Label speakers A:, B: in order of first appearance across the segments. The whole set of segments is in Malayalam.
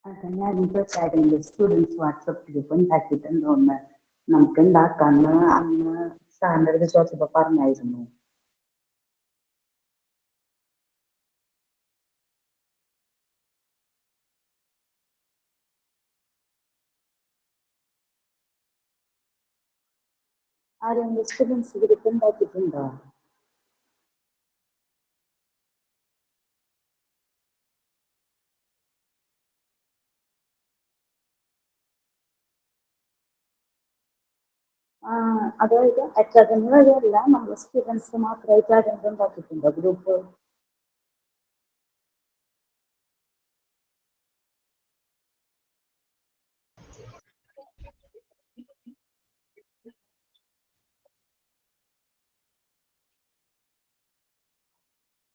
A: അതെ ഞാനിപ്പോ ചാറ്റില് സ്റ്റുഡൻസ് വാട്സപ്പ് ഗ്രൂപ്പ് ഉണ്ടാക്കിയിട്ടുണ്ടോ എന്ന് നമുക്ക് ഉണ്ടാക്കാന്ന് അന്ന് സാറിന്റെ അടുത്ത് ചോദിച്ചപ്പോ പറഞ്ഞായിരുന്നു. ആരെങ്കിലും സ്റ്റുഡൻസ് ഗ്രൂപ്പ് ഉണ്ടാക്കിയിട്ടുണ്ടോ? അതായത് അക്കാദമി വഴിയല്ല, നമ്മൾ സ്റ്റുഡൻസ് മാത്രമായിട്ട് ആരെങ്കിലും ഉണ്ടാക്കിയിട്ടുണ്ടോ ഗ്രൂപ്പ്?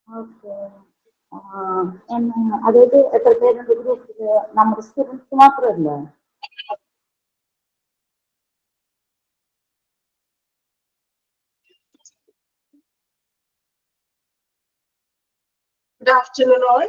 A: ഓക്കെ. അതായത് എത്ര പേരുണ്ട് ഗ്രൂപ്പില്? നമ്മുടെ സ്റ്റുഡൻസ് മാത്രമല്ല.
B: Good afternoon, all.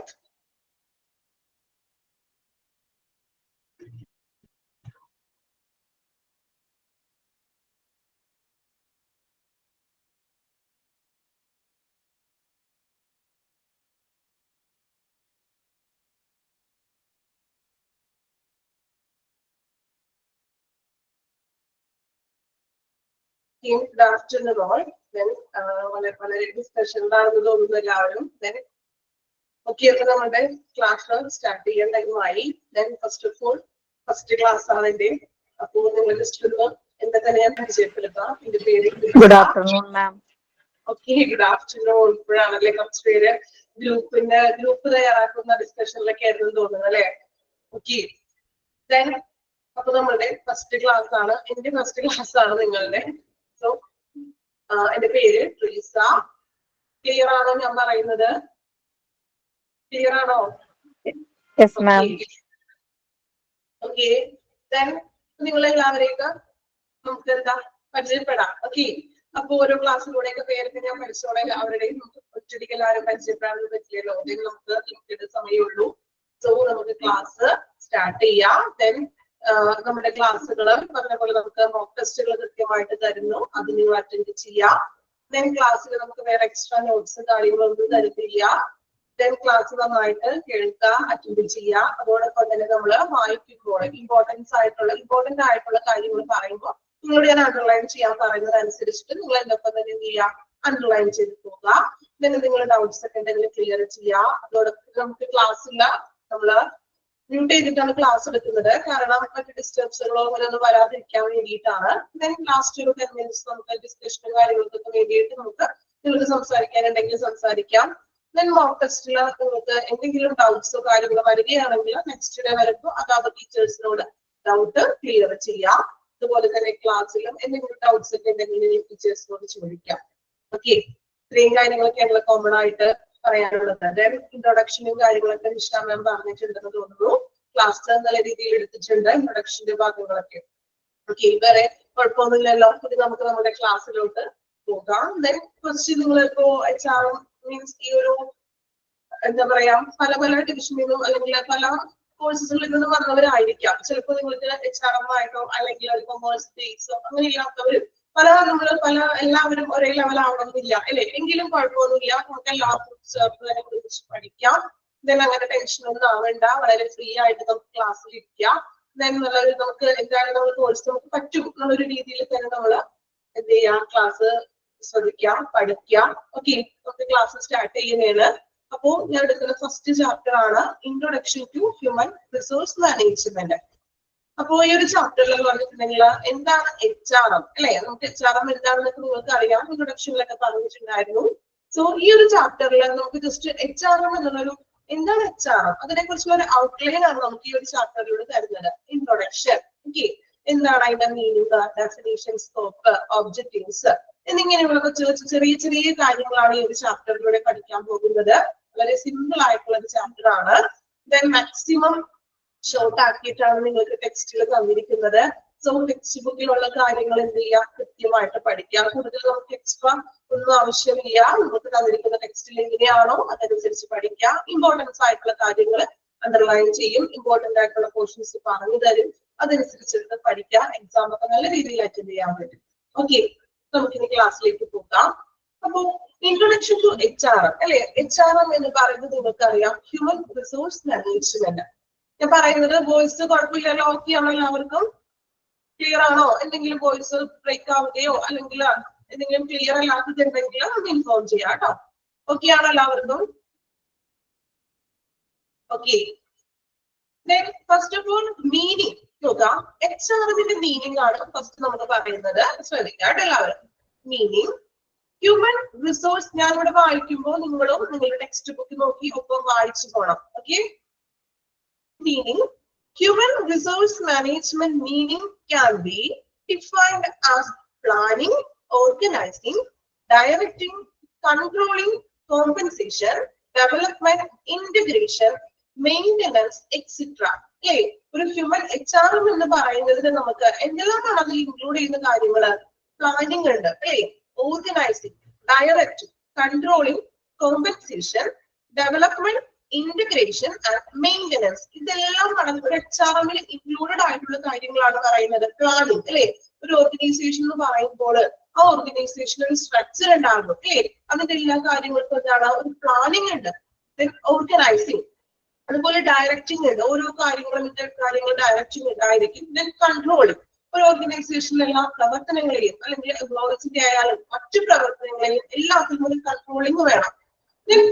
B: Good afternoon, all. Then, വളരെ ഡിസ്കഷനിലാണെന്ന് തോന്നുന്നു എല്ലാവരും. Then, okay, അപ്പൊ നമ്മുടെ ക്ലാസ് സ്റ്റാർട്ട് ചെയ്യാൻ ടൈമായി. Then, first of all, first class ആണ് എന്റെ. അപ്പോൾ നിങ്ങൾ ജസ്റ്റ് ഒന്ന് എന്തൊക്കെ ഞാൻ പരിചയപ്പെടുത്താം. എന്റെ പേര്
C: Good afternoon, ma'am.
B: Okay, good afternoon. ഇപ്പോഴാണല്ലേ കുറച്ച് പേര് ഗ്രൂപ്പ് തയ്യാറാക്കുന്ന ഡിസ്കഷനിലൊക്കെ ആയിരുന്നു തോന്നുന്നത് അല്ലെ? ഓക്കെ, അപ്പൊ നമ്മളുടെ ഫസ്റ്റ് ക്ലാസ് ആണ്, എന്റെ ഫസ്റ്റ് ക്ലാസ് ആണ് നിങ്ങളുടെ. സോ എന്റെ പേര് ട്രീസ. ക്ലിയർ ആണോ ഞാൻ പറയുന്നത്? ക്ലിയർ ആണോ?
C: Yes, ma'am.
B: ഓക്കെ, നിങ്ങളെല്ലാവരെയൊക്കെ നമുക്ക് എന്താ പരിചയപ്പെടാം. ഓക്കെ, അപ്പൊ ഓരോ ക്ലാസ്സിലൂടെയൊക്കെ പേരൊക്കെ ഞാൻ പഠിച്ചോളെ എല്ലാവരുടെയും നമുക്ക് ഒറ്റയ്ക്ക് എല്ലാവരും പരിചയപ്പെടാൻ പറ്റില്ലല്ലോ. അതിന് നമുക്ക് ലിമിറ്റഡ് സമയമുള്ളൂ. സോ നമുക്ക് ക്ലാസ് സ്റ്റാർട്ട് ചെയ്യാം. ദെൻ നമ്മുടെ ക്ലാസ്സുകൾ പറഞ്ഞ പോലെ നമുക്ക് മോക്ക് ടെസ്റ്റുകൾ കൃത്യമായിട്ട് തരുന്നു, അത് നിങ്ങൾ അറ്റൻഡ് ചെയ്യാം. ദെൻ ക്ലാസ്സിൽ നമുക്ക് വേറെ എക്സ്ട്രാ നോട്ട്സ് കാര്യങ്ങളൊന്നും തരുന്നില്ല. ദെൻ ക്ലാസ് നന്നായിട്ട് കേൾക്കുക, അറ്റൻഡ് ചെയ്യുക. അതോടൊപ്പം തന്നെ നമ്മൾ വായിക്കുമ്പോൾ ഇമ്പോർട്ടന്റ് ആയിട്ടുള്ള കാര്യങ്ങൾ പറയുമ്പോൾ നിങ്ങളോട് ഞാൻ അണ്ടർലൈൻ ചെയ്യാൻ പറയുന്നത് അനുസരിച്ചിട്ട് നിങ്ങൾ എന്തൊക്കെ തന്നെ എന്ത് ചെയ്യുക, അണ്ടർലൈൻ ചെയ്ത് പോവുക. പിന്നെ നിങ്ങളുടെ ഡൗട്ട്സ് ഒക്കെ എന്തെങ്കിലും ക്ലിയർ ചെയ്യുക. അതോടൊപ്പം നമുക്ക് ക്ലാസ്സിൽ നമ്മള് മ്യൂട്ട് ചെയ്തിട്ടാണ് ക്ലാസ് എടുക്കുന്നത്, കാരണം മറ്റു ഡിസ്റ്റർബൻസുകളോ അങ്ങനെ ഒന്നും വരാതിരിക്കാൻ വേണ്ടിയിട്ടാണ്. ദെൻ ലാസ്റ്റ് ഒരു 10 minutes നമുക്ക് ഡിസ്കഷനും കാര്യങ്ങൾക്കൊക്കെ വേണ്ടിയിട്ട് നിങ്ങൾക്ക് സംസാരിക്കാനുണ്ടെങ്കിൽ സംസാരിക്കാം. ദെൻ മോക്ക് ടെസ്റ്റിൽ നിങ്ങൾക്ക് എന്തെങ്കിലും ഡൗട്ട്സോ കാര്യങ്ങളോ വരികയാണെങ്കിൽ നെക്സ്റ്റ് ഡേ വരുമ്പോൾ അതാത് ടീച്ചേഴ്സിനോട് ഡൗട്ട് ക്ലിയർ ചെയ്യാം. അതുപോലെ തന്നെ ക്ലാസ്സിലും എന്തെങ്കിലും ഡൗട്ട്സ് ഒക്കെ ഉണ്ടെങ്കിൽ ടീച്ചേഴ്സിനോട് ചോദിക്കാം. ഓക്കെ, ഇത്രയും കാര്യങ്ങളൊക്കെയാണ് കോമൺ ആയിട്ട് പറയാനുള്ളത്. ദെൻ ഇൻട്രൊഡക്ഷനും കാര്യങ്ങളൊക്കെ നിഷ മാം പറഞ്ഞിട്ടുണ്ടെന്ന് തോന്നുന്നു. ക്ലാസ് നല്ല രീതിയിൽ എടുത്തിട്ടുണ്ട്, ഇൻട്രൊഡക്ഷന്റെ ഭാഗങ്ങളൊക്കെ. ഓക്കെ, വേറെ കുഴപ്പമൊന്നുമില്ലല്ലോ. ഇത് നമുക്ക് നമ്മുടെ ക്ലാസ്സിലോട്ട് പോകാം. ദെൻ കുറച്ച് നിങ്ങളിപ്പോ HR മീൻസ് ഈ ഒരു എന്താ പറയാ പല പല ഡിവിഷനിൽ നിന്നും അല്ലെങ്കിൽ പല കോഴ്സുകളിൽ നിന്നും വന്നവരായിരിക്കാം. ചിലപ്പോൾ നിങ്ങൾക്ക് HRM ആയിട്ടോ അല്ലെങ്കിൽ കൊമേഴ്സ് ബേസോ അങ്ങനെയില്ലാത്തവരും എല്ലാവരും ഒരേ ലെവൽ ആവണമെന്നില്ല അല്ലെ? എങ്കിലും കുഴപ്പമൊന്നുമില്ല, നമുക്ക് എല്ലാവർക്കും പഠിക്കാം. ദെൻ അങ്ങനെ ടെൻഷൻ ഒന്നും ആവേണ്ട, വളരെ ഫ്രീ ആയിട്ട് നമുക്ക് ക്ലാസ്സിൽ ഇരിക്കാം. ദെൻ നമുക്ക് എന്താണ് നമ്മൾ കോഴ്സ് നമുക്ക് പറ്റും എന്നുള്ളൊരു രീതിയിൽ തന്നെ നമ്മൾ എന്ത് ചെയ്യാം, ക്ലാസ് ശ്രദ്ധിക്കാം, പഠിക്കാം. ഓക്കെ, നമുക്ക് ക്ലാസ് സ്റ്റാർട്ട് ചെയ്യുന്നതാണ്. അപ്പോ ഞാൻ എടുക്കുന്ന ഫസ്റ്റ് ചാപ്റ്റർ ആണ് introduction to human resource management. അപ്പോ ഈ ഒരു ചാപ്റ്ററിൽ പറഞ്ഞിട്ടുണ്ടെങ്കിൽ എന്താണ് HRM അല്ലെ? നമുക്ക് HRM എന്താണെന്നൊക്കെ നിങ്ങൾക്ക് അറിയാം, ഇൻട്രൊഡക്ഷനിലൊക്കെ പറഞ്ഞിട്ടുണ്ടായിരുന്നു. സോ ഈ ഒരു ചാപ്റ്ററിൽ നമുക്ക് ജസ്റ്റ് HRM എന്നുള്ളൊരു എന്താണ് HRM അതിനെ കുറിച്ചുള്ള ഒരു ഔട്ട്ലൈൻ ആണ് നമുക്ക് ഈ ഒരു ചാപ്റ്ററിലൂടെ തരുന്നത്. ഇൻട്രൊഡക്ഷൻ, ഓക്കെ, എന്താണ് അതിന്റെ മീനിങ്, ഡെഫിനിഷൻ, സ്കോപ്പ്, ഒബ്ജക്റ്റീവ്സ് എന്നിങ്ങനെയുള്ള ചെറിയ ചെറിയ കാര്യങ്ങളാണ് ഈ ഒരു ചാപ്റ്ററിലൂടെ പഠിക്കാൻ പോകുന്നത്. വളരെ സിമ്പിൾ ആയിട്ടുള്ള ഒരു ചാപ്റ്റർ ആണ്. ദെൻ മാക്സിമം ഷോർട്ട് ആക്കിയിട്ടാണ് നിങ്ങൾക്ക് ടെക്സ്റ്റിൽ തന്നിരിക്കുന്നത്. സോ ടെക്സ്റ്റ് ബുക്കിലുള്ള കാര്യങ്ങൾ എന്ത് ചെയ്യുക, കൃത്യമായിട്ട് പഠിക്കുക. കൂടുതൽ നമുക്ക് എക്സ്ട്രാ ഒന്നും ആവശ്യമില്ല. നമുക്ക് തന്നിരിക്കുന്ന ടെക്സ്റ്റിൽ എങ്ങനെയാണോ അതനുസരിച്ച് പഠിക്കുക. ഇമ്പോർട്ടൻസ് ആയിട്ടുള്ള കാര്യങ്ങൾ അണ്ടർലൈൻ ചെയ്യും, ഇമ്പോർട്ടന്റ് ആയിട്ടുള്ള പോർഷൻസ് പറഞ്ഞു തരും, അതനുസരിച്ചിട്ട് പഠിക്കാം, എക്സാം ഒക്കെ നല്ല രീതിയിൽ അറ്റൻഡ് ചെയ്യാൻ പറ്റും. ഓക്കെ, നമുക്കിനി ക്ലാസ്സിലേക്ക് പോകാം. അപ്പോ ഇൻട്രൊഡക്ഷൻ ടു HRM അല്ലെ, HRM എന്ന് പറയുന്നത് നിങ്ങൾക്കറിയാം ഹ്യൂമൻ റിസോഴ്സ് മാനേജ്മെന്റ്. ഞാൻ പറയുന്നത് വോയിസ് കുഴപ്പമില്ലല്ലോ, ഓക്കെ ആണോ എല്ലാവർക്കും? ക്ലിയർ ആണോ? എന്തെങ്കിലും വോയിസ് ബ്രേക്ക് ആവുകയോ അല്ലെങ്കിൽ എന്തെങ്കിലും ക്ലിയർ അല്ലാത്തതുണ്ടെങ്കിൽ ഒന്ന് ഇൻഫോം ചെയ്യാം കേട്ടോ. ഓക്കെ ആണോ എല്ലാവർക്കും? Okay, first of all meaning നോക്കാം. HRMന്റെ മീനിങ് ആണ് ഫസ്റ്റ് നമുക്ക് പറയുന്നത്, ശ്രദ്ധിക്കാം എല്ലാവരും. മീനിങ് ഹ്യൂമൻ റിസോഴ്സ്, ഞാൻ ഇവിടെ വായിക്കുമ്പോൾ നിങ്ങളും നിങ്ങളുടെ ടെക്സ്റ്റ് ബുക്ക് നോക്കി ഒപ്പം വായിച്ചു പോകണം. Okay, meaning human resource management meaning can be defined as planning, organizing, directing, controlling, compensation, development, integration, maintenance, etc. Okay, ഒരു ഹ്യൂമൻ HRM എന്ന് പറയുന്നതിന് നമുക്ക് എന്തെല്ലാമാണ് അതിൽ ഇൻക്ലൂഡ് ചെയ്യുന്ന കാര്യങ്ങള്? പ്ലാനിങ് ഉണ്ട് അല്ലേ, organising, direct, controlling, compensation, development, integration and maintenance. ഇതെല്ലാം ഒരു HRMൽ ഇൻക്ലൂഡഡ് ആയിട്ടുള്ള കാര്യങ്ങളാണ് പറയുന്നത്. പ്ലാനിങ് അല്ലെ, ഒരു ഓർഗനൈസേഷൻ എന്ന് പറയുമ്പോൾ ആ ഓർഗനൈസേഷന് ഒരു സ്ട്രക്ചർ ഉണ്ടാകും അല്ലേ, അതിന്റെ എല്ലാ കാര്യങ്ങൾക്കും എന്താണ്, ഒരു പ്ലാനിങ് ഉണ്ട്. ഓർഗനൈസിങ്, അതുപോലെ ഡയറക്റ്റിംഗ് ഉണ്ട്, ഓരോ കാര്യങ്ങൾ ഡയറക്റ്റിംഗ് ഉണ്ടായിരിക്കും. ദെൻ കൺട്രോളിങ്, ഒരു ഓർഗനൈസേഷനിലെ എല്ലാ പ്രവർത്തനങ്ങളെയും അല്ലെങ്കിൽ എംപ്ലോയീസിന്റെ ആയാലും മറ്റു പ്രവർത്തനങ്ങളെയും എല്ലാത്തിനും ഒരു കൺട്രോളിങ് വേണം.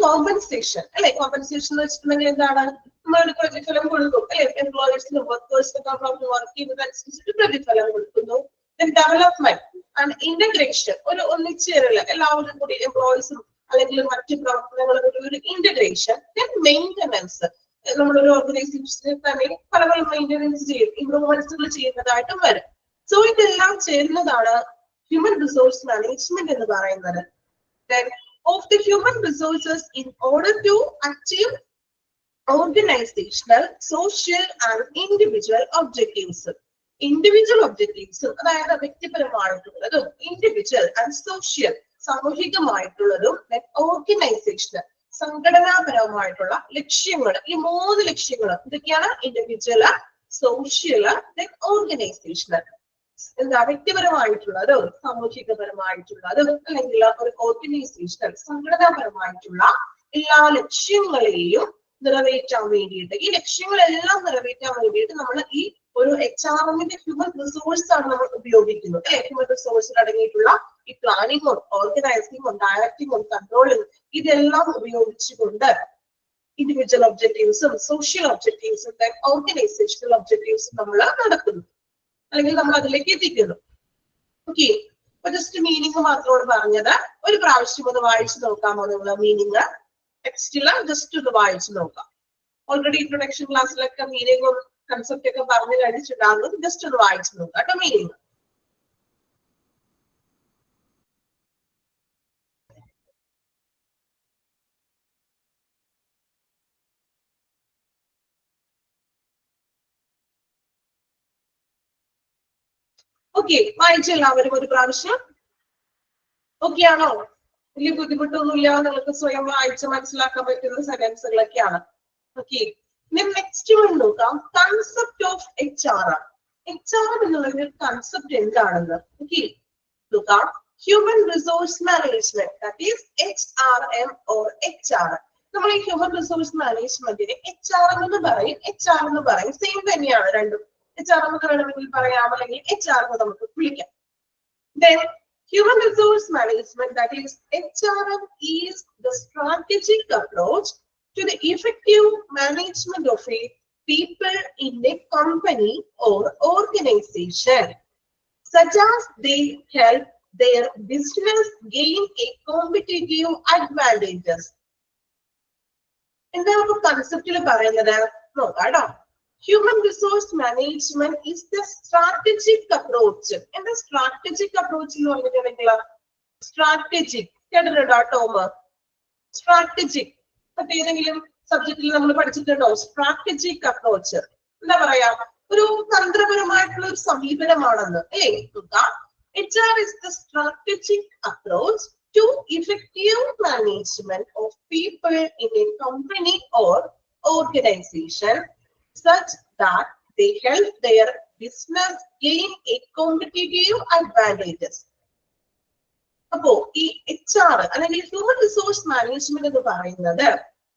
B: കോമ്പൻസേഷൻ അല്ലെ, കോമ്പൻസേഷൻ എന്ന് വെച്ചിട്ടുണ്ടെങ്കിൽ എന്താണ്, നമ്മളൊരു പ്രതിഫലം കൊടുക്കും അല്ലെ, എംപ്ലോയീസിനും വർക്കേഴ്സിനും വർക്ക് ചെയ്യുന്നതനുസരിച്ചിട്ട് പ്രതിഫലം കൊടുക്കുന്നു. ഡെവലപ്മെന്റ് ആൻഡ് ഇന്റഗ്രേഷൻ, ഒരു ഒന്നിച്ചേരല്, എല്ലാവരും കൂടി എംപ്ലോയീസും അല്ലെങ്കിൽ മറ്റു പ്രവർത്തനങ്ങളും ഒരു ഇന്റഗ്രേഷൻ. മെയിൻ്റനൻസ്, നമ്മളൊരു ഓർഗനൈസേഷനിൽ തന്നെ പല പല മെയിൻ്റനൻസ് ചെയ്യും, ഇംപ്രൂവ്മെന്റ്സുകൾ ചെയ്യുന്നതായിട്ടും വരും. സോ ഇതെല്ലാം ചേരുന്നതാണ് ഹ്യൂമൻ റിസോഴ്സ് മാനേജ്മെന്റ് എന്ന് പറയുന്നത്. Of the human resources in order to achieve organizational, social and individual objectives. Individual objectives അതായത് വ്യക്തിപരമായിട്ടുള്ളതും ഇൻഡിവിജ്വൽ ആൻഡ് സോഷ്യൽ സാമൂഹികമായിട്ടുള്ളതും ഓർഗനൈസേഷണൽ സംഘടനാപരമായിട്ടുള്ള ലക്ഷ്യങ്ങൾ, ഈ 3 ലക്ഷ്യങ്ങൾ ഇതൊക്കെയാണ് ഇൻഡിവിജ്വൽ, സോഷ്യൽ, ഓർഗനൈസേഷണൽ. എന്താ, വ്യക്തിപരമായിട്ടുള്ളതും സാമൂഹികപരമായിട്ടുള്ളതും അല്ലെങ്കിൽ ഒരു ഓർഗനൈസേഷണൽ സംഘടനാപരമായിട്ടുള്ള എല്ലാ ലക്ഷ്യങ്ങളെയും നിറവേറ്റാൻ വേണ്ടിയിട്ട്, ഈ ലക്ഷ്യങ്ങളെല്ലാം നിറവേറ്റാൻ വേണ്ടിയിട്ട് നമ്മൾ ഈ ഒരു HRMന്റെ ഹ്യൂമൻ റിസോഴ്സ് ആണ് നമ്മൾ ഉപയോഗിക്കുന്നത് അല്ലെ. ഹ്യൂമൻ റിസോഴ്സിൽ അടങ്ങിയിട്ടുള്ള ഈ പ്ലാനിങ്ങും ഓർഗനൈസിങ്ങും ഡയറക്റ്റിങ്ങും കൺട്രോളിങ്ങും ഇതെല്ലാം ഉപയോഗിച്ചുകൊണ്ട് ഇൻഡിവിജ്വൽ ഒബ്ജക്റ്റീവ്സും സോഷ്യൽ ഒബ്ജക്റ്റീവ്സും ഓർഗനൈസേഷണൽ ഒബ്ജക്റ്റീവ്സും നമ്മൾ നടക്കുന്നു അല്ലെങ്കിൽ നമ്മൾ അതിലേക്ക് എത്തിക്കുന്നു. ഓക്കെ, അപ്പൊ ജസ്റ്റ് മീനിങ് മാത്രമാണ് പറഞ്ഞത്. ഒരു പ്രാവശ്യം ഒന്ന് വായിച്ചു നോക്കാമോ നിങ്ങൾ? മീനിങ് ടെക്സ്റ്റില് ജസ്റ്റ് ഒന്ന് വായിച്ചു നോക്കാം. ഓൾറെഡി ഇൻട്രൊഡക്ഷൻ ക്ലാസ്സിലൊക്കെ മീനിങ്ങും കൺസെപ്റ്റ് ഒക്കെ പറഞ്ഞു കഴിഞ്ഞിട്ടുണ്ടാകും. ജസ്റ്റ് ഒന്ന് വായിച്ചു നോക്കാം കേട്ടോ മീനിങ്. ഓക്കെ, വായിച്ചു എല്ലാവരും ഒരു പ്രാവശ്യം. ഓക്കെ ആണോ? വലിയ ബുദ്ധിമുട്ടൊന്നുമില്ല, നിങ്ങൾക്ക് സ്വയം വായിച്ച് മനസ്സിലാക്കാൻ പറ്റുന്ന സെന്റൻസുകളൊക്കെയാണ്. ഓക്കെ, നെക്സ്റ്റ് വൺ നോക്കാം. Concept of HRM. HRM എന്നുള്ള കൺസെപ്റ്റ് എന്താണെന്ന് ഓക്കെ നോക്കാം. Human resource management, that is HRM or HRM. നമ്മൾ ഈ ഹ്യൂമൻ റിസോഴ്സ് മാനേജ്മെന്റിനെ HRM എന്ന് പറയും, HR എന്ന് പറയും, സെയിം തന്നെയാണ് രണ്ടും. HRM എന്ന് വേണമെങ്കിൽ പറയാം, അല്ലെങ്കിൽ HRM നമുക്ക് വിളിക്കാം. Then human resource management, that is HRM, is the strategic approach to the effective management of a people in a company or organization, such as they help their business gain a competitive advantages. എന്താണ് കൺസെപ്റ്റിൽ പറയുന്നത് നോക്കാട്ടോ. Human resource management is the strategic approach. എന്താ സ്ട്രാറ്റജിക് അപ്രോച്ച് എന്ന് പറഞ്ഞിട്ടുണ്ടെങ്കിൽ സ്ട്രാറ്റജിക് കേട്ടിട്ടുണ്ടോ ടോം? സ്ട്രാറ്റജിക് മറ്റേതെങ്കിലും സബ്ജക്റ്റിൽ നമ്മൾ പഠിച്ചിട്ടുണ്ടോ? സ്ട്രാറ്റജിക് അപ്രോച്ച് എന്താ പറയാ, ഒരു തന്ത്രപരമായിട്ടുള്ള ഒരു സമീപനമാണെന്ന് അല്ലേ? HR is the strategic approach to effective management of people in a company or organization such that they help their business gain a competitive advantages. അപ്പോ ഈ HR അല്ലെങ്കിൽ ഹ്യൂമൻ റിസോഴ്സ് മാനേജ്മെന്റ് എന്ന് പറയുന്നത്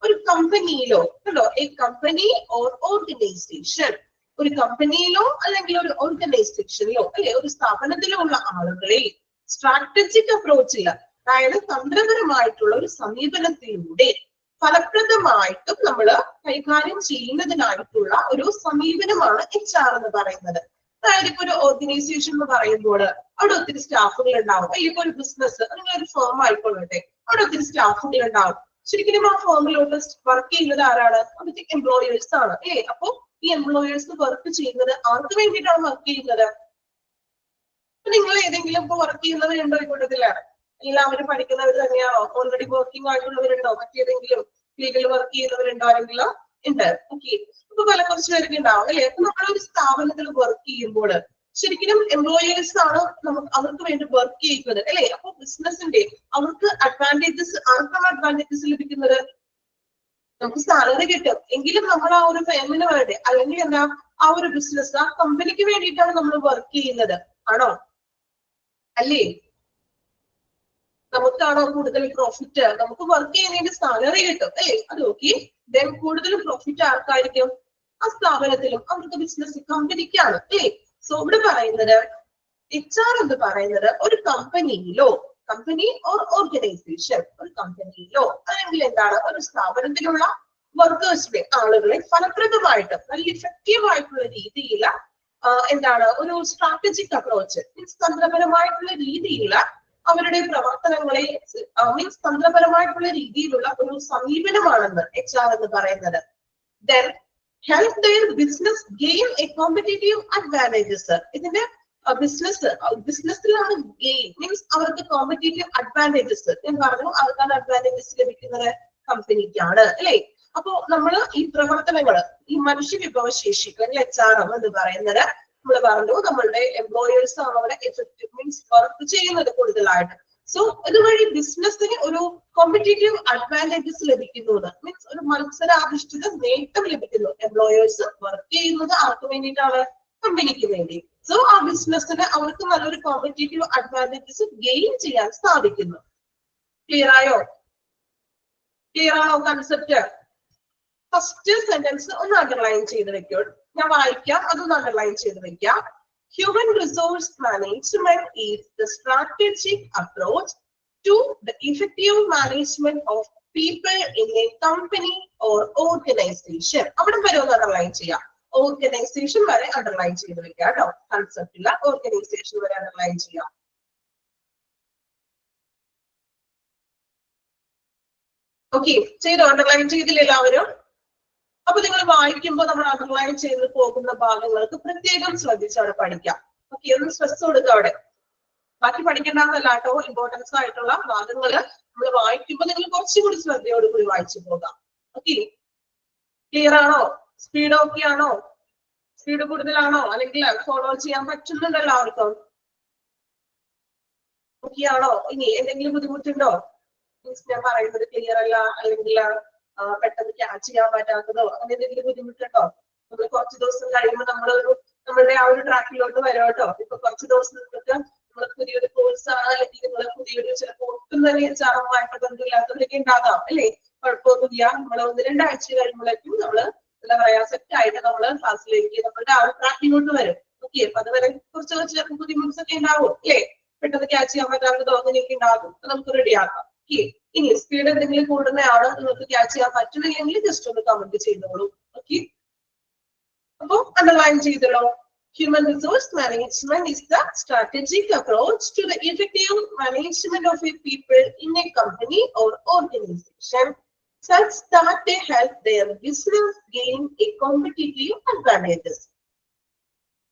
B: ഒരു കമ്പനിയിലോ കണ്ടോ എ കമ്പനി ഓർ ഓർഗനൈസേഷൻ ഒരു കമ്പനിയിലോ അല്ലെങ്കിൽ ഒരു ഓർഗനൈസേഷനിലോ അല്ലെ ഒരു സ്ഥാപനത്തിലോ ഉള്ള ആളുകളെ സ്ട്രാറ്റജിക് അപ്രോച്ചിൽ അതായത് തന്ത്രപരമായിട്ടുള്ള ഒരു സമീപനത്തിലൂടെ ഫലപ്രദമായിട്ടും നമ്മൾ കൈകാര്യം ചെയ്യുന്നതിനായിട്ടുള്ള ഒരു സമീപനമാണ് HR എന്ന് പറയുന്നത്. അതായത് ഇപ്പൊ ഒരു ഓർഗനൈസേഷൻ എന്ന് പറയുമ്പോൾ അവിടെ ഒത്തിരി സ്റ്റാഫുകൾ ഉണ്ടാവും. ഇപ്പൊ ഒരു ബിസിനസ് അല്ലെങ്കിൽ ഒരു ഫേം ആയിക്കൊള്ളട്ടെ, അവിടെ ഒത്തിരി സ്റ്റാഫുകൾ ഉണ്ടാവും. ശരിക്കും ആ ഫേമിലോട്ട് വർക്ക് ചെയ്യുന്നത് ആരാണ്? അവിടുത്തെ എംപ്ലോയേഴ്സ് ആണ്. അപ്പൊ ഈ എംപ്ലോയേഴ്സ് വർക്ക് ചെയ്യുന്നത് ആർക്ക് വേണ്ടിയിട്ടാണ് വർക്ക് ചെയ്യുന്നത്? നിങ്ങൾ ഏതെങ്കിലും ഇപ്പൊ വർക്ക് ചെയ്യുന്നവരുണ്ടോ ഈ കൂട്ടത്തിലാണ്? എല്ലാവരും പഠിക്കുന്നവർ തന്നെയാണോ? ഓൾറെഡി വർക്കിംഗ് ആയിട്ടുള്ളവരുണ്ടോ? മറ്റേതെങ്കിലും ലീഗൽ വർക്ക് ചെയ്യുന്നവരുണ്ടോ? ആരെങ്കിലും ഉണ്ട്? ഓക്കെ, അപ്പൊ കുറച്ച് പേർക്ക് ഉണ്ടാവും അല്ലെ? അപ്പൊ നമ്മളൊരു സ്ഥാപനത്തിൽ വർക്ക് ചെയ്യുമ്പോൾ ശരിക്കും എംപ്ലോയേഴ്സ് ആണ് നമുക്ക് അവർക്ക് വേണ്ടി വർക്ക് ചെയ്യുന്നത് അല്ലെ? അപ്പൊ ബിസിനസിന്റെ അവർക്ക് അഡ്വാൻറ്റേജസ്, ആർക്കാണ് അഡ്വാൻറ്റേജസ് ലഭിക്കുന്നത്? നമുക്ക് സാലറി കിട്ടും എങ്കിലും നമ്മൾ ആ ഒരു ഫേമിന് വേണ്ടി അല്ലെങ്കിൽ എന്താ ആ ഒരു ബിസിനസ് ആ കമ്പനിക്ക് വേണ്ടിയിട്ടാണ് നമ്മൾ വർക്ക് ചെയ്യുന്നത്. ആണോ? അല്ലേ? നമുക്കാണോ കൂടുതൽ പ്രോഫിറ്റ്? നമുക്ക് വർക്ക് ചെയ്യുന്നതിന്റെ സാലറി കിട്ടും അല്ലേ? അത് ഓക്കെ. ദെൻ കൂടുതൽ പ്രോഫിറ്റ് ആർക്കായിരിക്കും? ആ സ്ഥാപനത്തിലും അവർക്ക് ബിസിനസ് കമ്പനിക്കാണ് അല്ലേ? സോ ഇവിടെ പറയുന്നത് HR എന്ന് പറയുന്നത് ഒരു കമ്പനിയിലോ കമ്പനി ഓർ ഓർഗനൈസേഷൻ ഒരു കമ്പനിയിലോ അല്ലെങ്കിൽ എന്താണ് ഒരു സ്ഥാപനത്തിലുള്ള വർക്കേഴ്സിനെ ആളുകളെ ഫലപ്രദമായിട്ട് നല്ല ഇഫക്റ്റീവ് ആയിട്ടുള്ള രീതിയിൽ എന്താണ് ഒരു സ്ട്രാറ്റജിക് അപ്രോച്ച് മീൻസ് തന്ത്രപരമായിട്ടുള്ള രീതിയിൽ അവരുടെ പ്രവർത്തനങ്ങളെ മീൻസ് തന്ത്രപരമായിട്ടുള്ള രീതിയിലുള്ള ഒരു സമീപനമാണെന്ന് HR എന്ന് പറയുന്നത്. Then help their business gain a competitive advantages. ഇതിന്റെ ബിസിനസ്സിലാണ് ഗെയിൻ മീൻസ് അവർക്ക് കോമ്പറ്റേറ്റീവ് അഡ്വാൻറ്റേജസ്. ഞാൻ പറഞ്ഞു ആർക്കാണ് അഡ്വാൻറ്റേജസ് ലഭിക്കുന്നത്? കമ്പനിക്കാണ് അല്ലെ? അപ്പോ നമ്മൾ ഈ പ്രവർത്തനങ്ങൾ ഈ മനുഷ്യ വിഭവശേഷി അല്ലെങ്കിൽ HR എന്ന് പറയുന്നത് നമ്മൾ പറഞ്ഞു നമ്മളുടെ എംപ്ലോയേഴ്സ് ആണ് അവിടെ എഫക്റ്റീവ് മീൻസ് വർക്ക് ചെയ്യുന്നത് കൂടുതലായിട്ട്. സോ ഇതുവഴി ബിസിനസ്സിന് ഒരു കോമ്പറ്റേറ്റീവ് അഡ്വാൻറ്റേജസ് ലഭിക്കുന്നു. മീൻസ് ഒരു മത്സരാധിഷ്ഠിത നേട്ടം ലഭിക്കുന്നു. എംപ്ലോയേഴ്സ് വർക്ക് ചെയ്യുന്നത് ആർക്ക് വേണ്ടിയിട്ടാണ്? കമ്പനിക്ക് വേണ്ടി. സോ ആ ബിസിനസ്സിന് അവർക്ക് നല്ലൊരു കോമ്പറ്റേറ്റീവ് അഡ്വാൻറ്റേജസ് ഗെയിൻ ചെയ്യാൻ സാധിക്കുന്നു. ക്ലിയർ ആയോ? ക്ലിയർ ആണോ കൺസെപ്റ്റ്? ഫസ്റ്റ് സെന്റൻസ് ഒന്ന് അണ്ടർലൈൻ ചെയ്ത് വെക്കോ. ഞാൻ വായിക്കാം, അതൊന്ന് അണ്ടർലൈൻ ചെയ്ത് വെക്കാം. Human resource management is the strategic approach to the effective management of people in a company or organization. അവിടെ വരെ ഒന്ന് അണ്ടർലൈൻ ചെയ്യാം. ഓർഗനൈസേഷൻ വരെ അണ്ടർലൈൻ ചെയ്ത് വെക്കാം കേട്ടോ. കൺസെപ്റ്റില്ല, ഓർഗനൈസേഷൻ വരെ അണ്ടർലൈൻ ചെയ്യാം. ഓക്കെ, ചെയ്തോ? അണ്ടർലൈൻ ചെയ്തില്ല എല്ലാവരും? അപ്പൊ നിങ്ങൾ വായിക്കുമ്പോൾ നമ്മൾ അണ്ടർലൈൻ ചെയ്ത് പോകുന്ന ഭാഗങ്ങൾക്ക് പ്രത്യേകം ശ്രദ്ധിച്ച് അവിടെ പഠിക്കാം. ഓക്കെ, ഒന്ന് സ്ട്രെസ് കൊടുക്കുക അവിടെ. ബാക്കി പഠിക്കേണ്ടതല്ല കേട്ടോ. ഇമ്പോർട്ടൻസ് ആയിട്ടുള്ള ഭാഗങ്ങള് നമ്മൾ വായിക്കുമ്പോൾ നിങ്ങൾ കുറച്ചും കൂടി ശ്രദ്ധയോടുകൂടി വായിച്ചു പോകാം. ഓക്കെ, ക്ലിയർ ആണോ? സ്പീഡ് ഓക്കെ ആണോ? സ്പീഡ് കൂടുതലാണോ? അല്ലെങ്കിൽ ഫോളോ ചെയ്യാൻ പറ്റുന്നുണ്ടോ എല്ലാവർക്കും? ഓക്കെ ആണോ? ഇനി എന്തെങ്കിലും ബുദ്ധിമുട്ടുണ്ടോ? മീൻസ് ഞാൻ പറയുന്നത് ക്ലിയർ അല്ല അല്ലെങ്കിൽ പെട്ടെന്ന് ക്യാച്ച് ചെയ്യാൻ പറ്റാത്തതോ അങ്ങനെ എന്തെങ്കിലും ബുദ്ധിമുട്ടുണ്ടോ? നമ്മൾ കുറച്ച് ദിവസം കഴിയുമ്പോൾ നമ്മളുടെ ആ ഒരു ട്രാക്കിലോട്ട് വരും കേട്ടോ. ഇപ്പൊ കുറച്ച് ദിവസം നിങ്ങൾക്ക് നമ്മൾ പുതിയൊരു കോഴ്സ് ആണ് അല്ലെങ്കിൽ നിങ്ങൾ പുതിയൊരു ചിലപ്പോൾ ഒട്ടും തന്നെ HR-വുമായിട്ട് ബന്ധമില്ലാത്തവരൊക്കെ ഉണ്ടാകാം അല്ലേ? കുഴപ്പമൊന്നുമില്ല. നമ്മൾ 1-2 ആഴ്ച കഴിയുമ്പോഴേക്കും നമ്മള് എന്താ പറയാ സെറ്റ് ആയിട്ട് നമ്മള് ക്ലാസ്സിലേക്ക് നമ്മളുടെ ആ ഒരു ട്രാക്കിലോട്ട് വരും. ഓക്കെ, അപ്പൊ അതുവരെ കുറച്ച് ബുദ്ധിമുട്ട്സ് ഒക്കെ ഉണ്ടാവും അല്ലേ? പെട്ടെന്ന് ക്യാച്ച് ചെയ്യാൻ പറ്റാത്തതോ അങ്ങനെയൊക്കെ ഉണ്ടാകും. നമുക്ക് റെഡി ആക്കാം. ഓക്കെ, ഇനി സ്പീഡ് എന്തെങ്കിലും കൂടുന്നതാണ് നിങ്ങൾക്ക് ക്യാച്ച് ചെയ്യാൻ പറ്റുന്നില്ലെങ്കിൽ ജസ്റ്റ് ഒന്ന് കമന്റ് ചെയ്തോളൂ. ഓക്കെ, അപ്പൊ അണ്ടർലൈൻ ചെയ്തല്ലോ. Human resource management is the strategic approach to the effective management of a people in a company or organization such that they help their business gain a competitive advantages.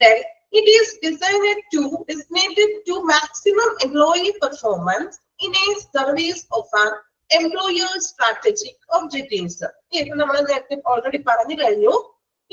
B: Then it is designated to maximum employee performance in a service of an employer's strategic objectives. ഇപ്പൊ നമ്മൾ നേരത്തെ ഓൾറെഡി പറഞ്ഞു കഴിഞ്ഞു.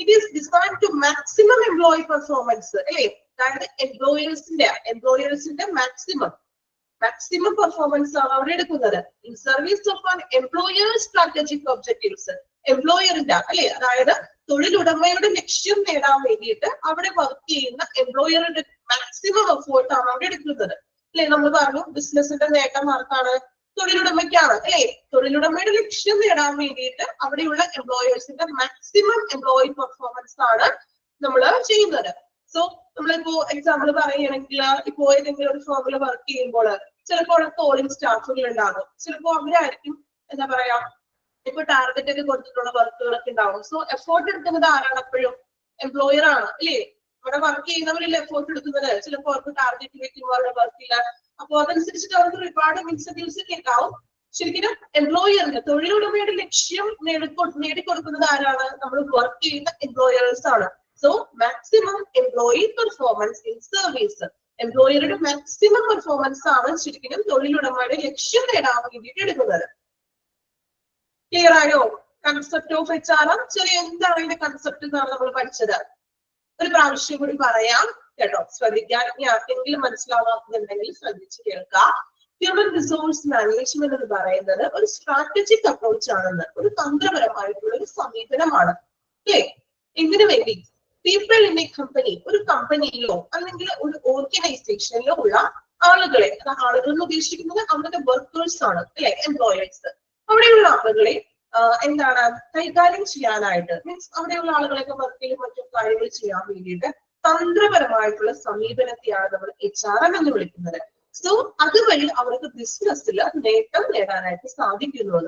B: It is designed to maximum employee performance. അല്ലേ? അതായത് എംപ്ലോയേഴ്സിന്റെ മാക്സിമം പെർഫോമൻസ് ആണ് അവിടെ എടുക്കുന്നത്. In service of an employers strategic objectives. എംപ്ലോയറിന്റെ അല്ലെ, അതായത് തൊഴിലുടമയുടെ ലക്ഷ്യം നേടാൻ വേണ്ടിയിട്ട് അവിടെ വർക്ക് ചെയ്യുന്ന എംപ്ലോയറുടെ മാക്സിമം എഫേർട്ട് ആണ് അവിടെ എടുക്കുന്നത് അല്ലെ. നമ്മൾ പറഞ്ഞു ബിസിനസിന്റെ നേട്ടം ആർക്കാണ്? തൊഴിലുടമയ്ക്കാണ് അല്ലെ. തൊഴിലുടമയുടെ ലക്ഷ്യം നേടാൻ വേണ്ടിയിട്ട് അവിടെയുള്ള എംപ്ലോയേഴ്സിന്റെ മാക്സിമം എംപ്ലോയി പെർഫോമൻസ് ആണ് നമ്മൾ ചെയ്യുന്നത്. സോ നമ്മളിപ്പോ എക്സാമ്പിൾ പറയുകയാണെങ്കിൽ ഇപ്പോ ഏതെങ്കിലും ഒരു ഫേമിൽ വർക്ക് ചെയ്യുമ്പോൾ ചിലപ്പോൾ കോളിംഗ് സ്റ്റാഫുകൾ ഉണ്ടാകും. ചിലപ്പോൾ അവരായിരിക്കും എന്താ പറയാ ഇപ്പൊ ടാർഗറ്റ് ഒക്കെ കൊടുത്തിട്ടുള്ള വർക്കുകളൊക്കെ ഉണ്ടാവും. സോ എഫേർട്ട് എടുക്കുന്നത് ആരാണ്? എപ്പോഴും എംപ്ലോയർ ആണ് അല്ലേ. അവിടെ വർക്ക് ചെയ്യുന്നവരിൽ എഫേർട്ട് എടുക്കുന്നത്. ചിലപ്പോൾ അവർക്ക് ടാർഗറ്റ് വെക്കുമ്പോൾ അവരുടെ വർക്കില്ല, അപ്പൊ അതനുസരിച്ചിട്ട് അവർക്ക് ഒരുപാട് ഇൻസെന്റീവ്സ് ഒക്കെ ഉണ്ടാവും. ശരിക്കും എംപ്ലോയറിന് തൊഴിലുടമയുടെ ലക്ഷ്യം നേടിക്കൊടുക്കുന്നത് ആരാണ്? നമ്മൾ വർക്ക് ചെയ്യുന്ന എംപ്ലോയേഴ്സ് ആണ്. So maximum employee performance in service, എംപ്ലോയറുടെ മാക്സിമം പെർഫോമൻസ് ആണ് ശരിക്കും തൊഴിലുടമയുടെ ലക്ഷ്യം നേടാൻ വേണ്ടിയിട്ട് എടുക്കുന്നത്. ക്ലിയർ ആയോ? കൺസെപ്റ്റ് ഓഫ് HRM ചെറിയ എന്താണ് ഇതിന്റെ കൺസെപ്റ്റ് എന്നാണ് നമ്മൾ പഠിച്ചത്. ഒരു പ്രാവശ്യം കൂടി പറയാം കേട്ടോ, ശ്രദ്ധിക്കാൻ. ഇനി ആർക്കെങ്കിലും മനസ്സിലാവാത്തതുണ്ടെങ്കിൽ ശ്രദ്ധിച്ച് കേൾക്കാം. ഹ്യൂമൻ റിസോഴ്സ് മാനേജ്മെന്റ് എന്ന് പറയുന്നത് ഒരു സ്ട്രാറ്റജിക് അപ്രോച്ച് ആണെന്ന്, ഒരു തന്ത്രപരമായിട്ടുള്ള ഒരു സമീപനമാണ് അല്ലേ. എന്തിനു വേണ്ടി? പീപ്പിൾ ഇൻ എ കമ്പനി, ഒരു കമ്പനിയിലോ അല്ലെങ്കിൽ ഒരു ഓർഗനൈസേഷനിലോ ഉള്ള ആളുകളെ, ആളുകൾ എന്ന് ഉദ്ദേശിക്കുന്നത് അവരുടെ വർക്കേഴ്സ് ആണ് അല്ലെ, എംപ്ലോയേഴ്സ്. അവിടെയുള്ള ആളുകളെ എന്താണ് കൈകാര്യം ചെയ്യാനായിട്ട്, മീൻസ് അവിടെയുള്ള ആളുകളൊക്കെ വർക്കിലും മറ്റും കാര്യങ്ങൾ ചെയ്യാൻ വേണ്ടിയിട്ട് തന്ത്രപരമായിട്ടുള്ള സമീപനത്തെയാണ് നമ്മൾ HRM എന്ന് വിളിക്കുന്നത്. സോ അതുവഴി അവർക്ക് ബിസിനസ്സിൽ നേട്ടം നേടാനായിട്ട് സാധിക്കുന്നു.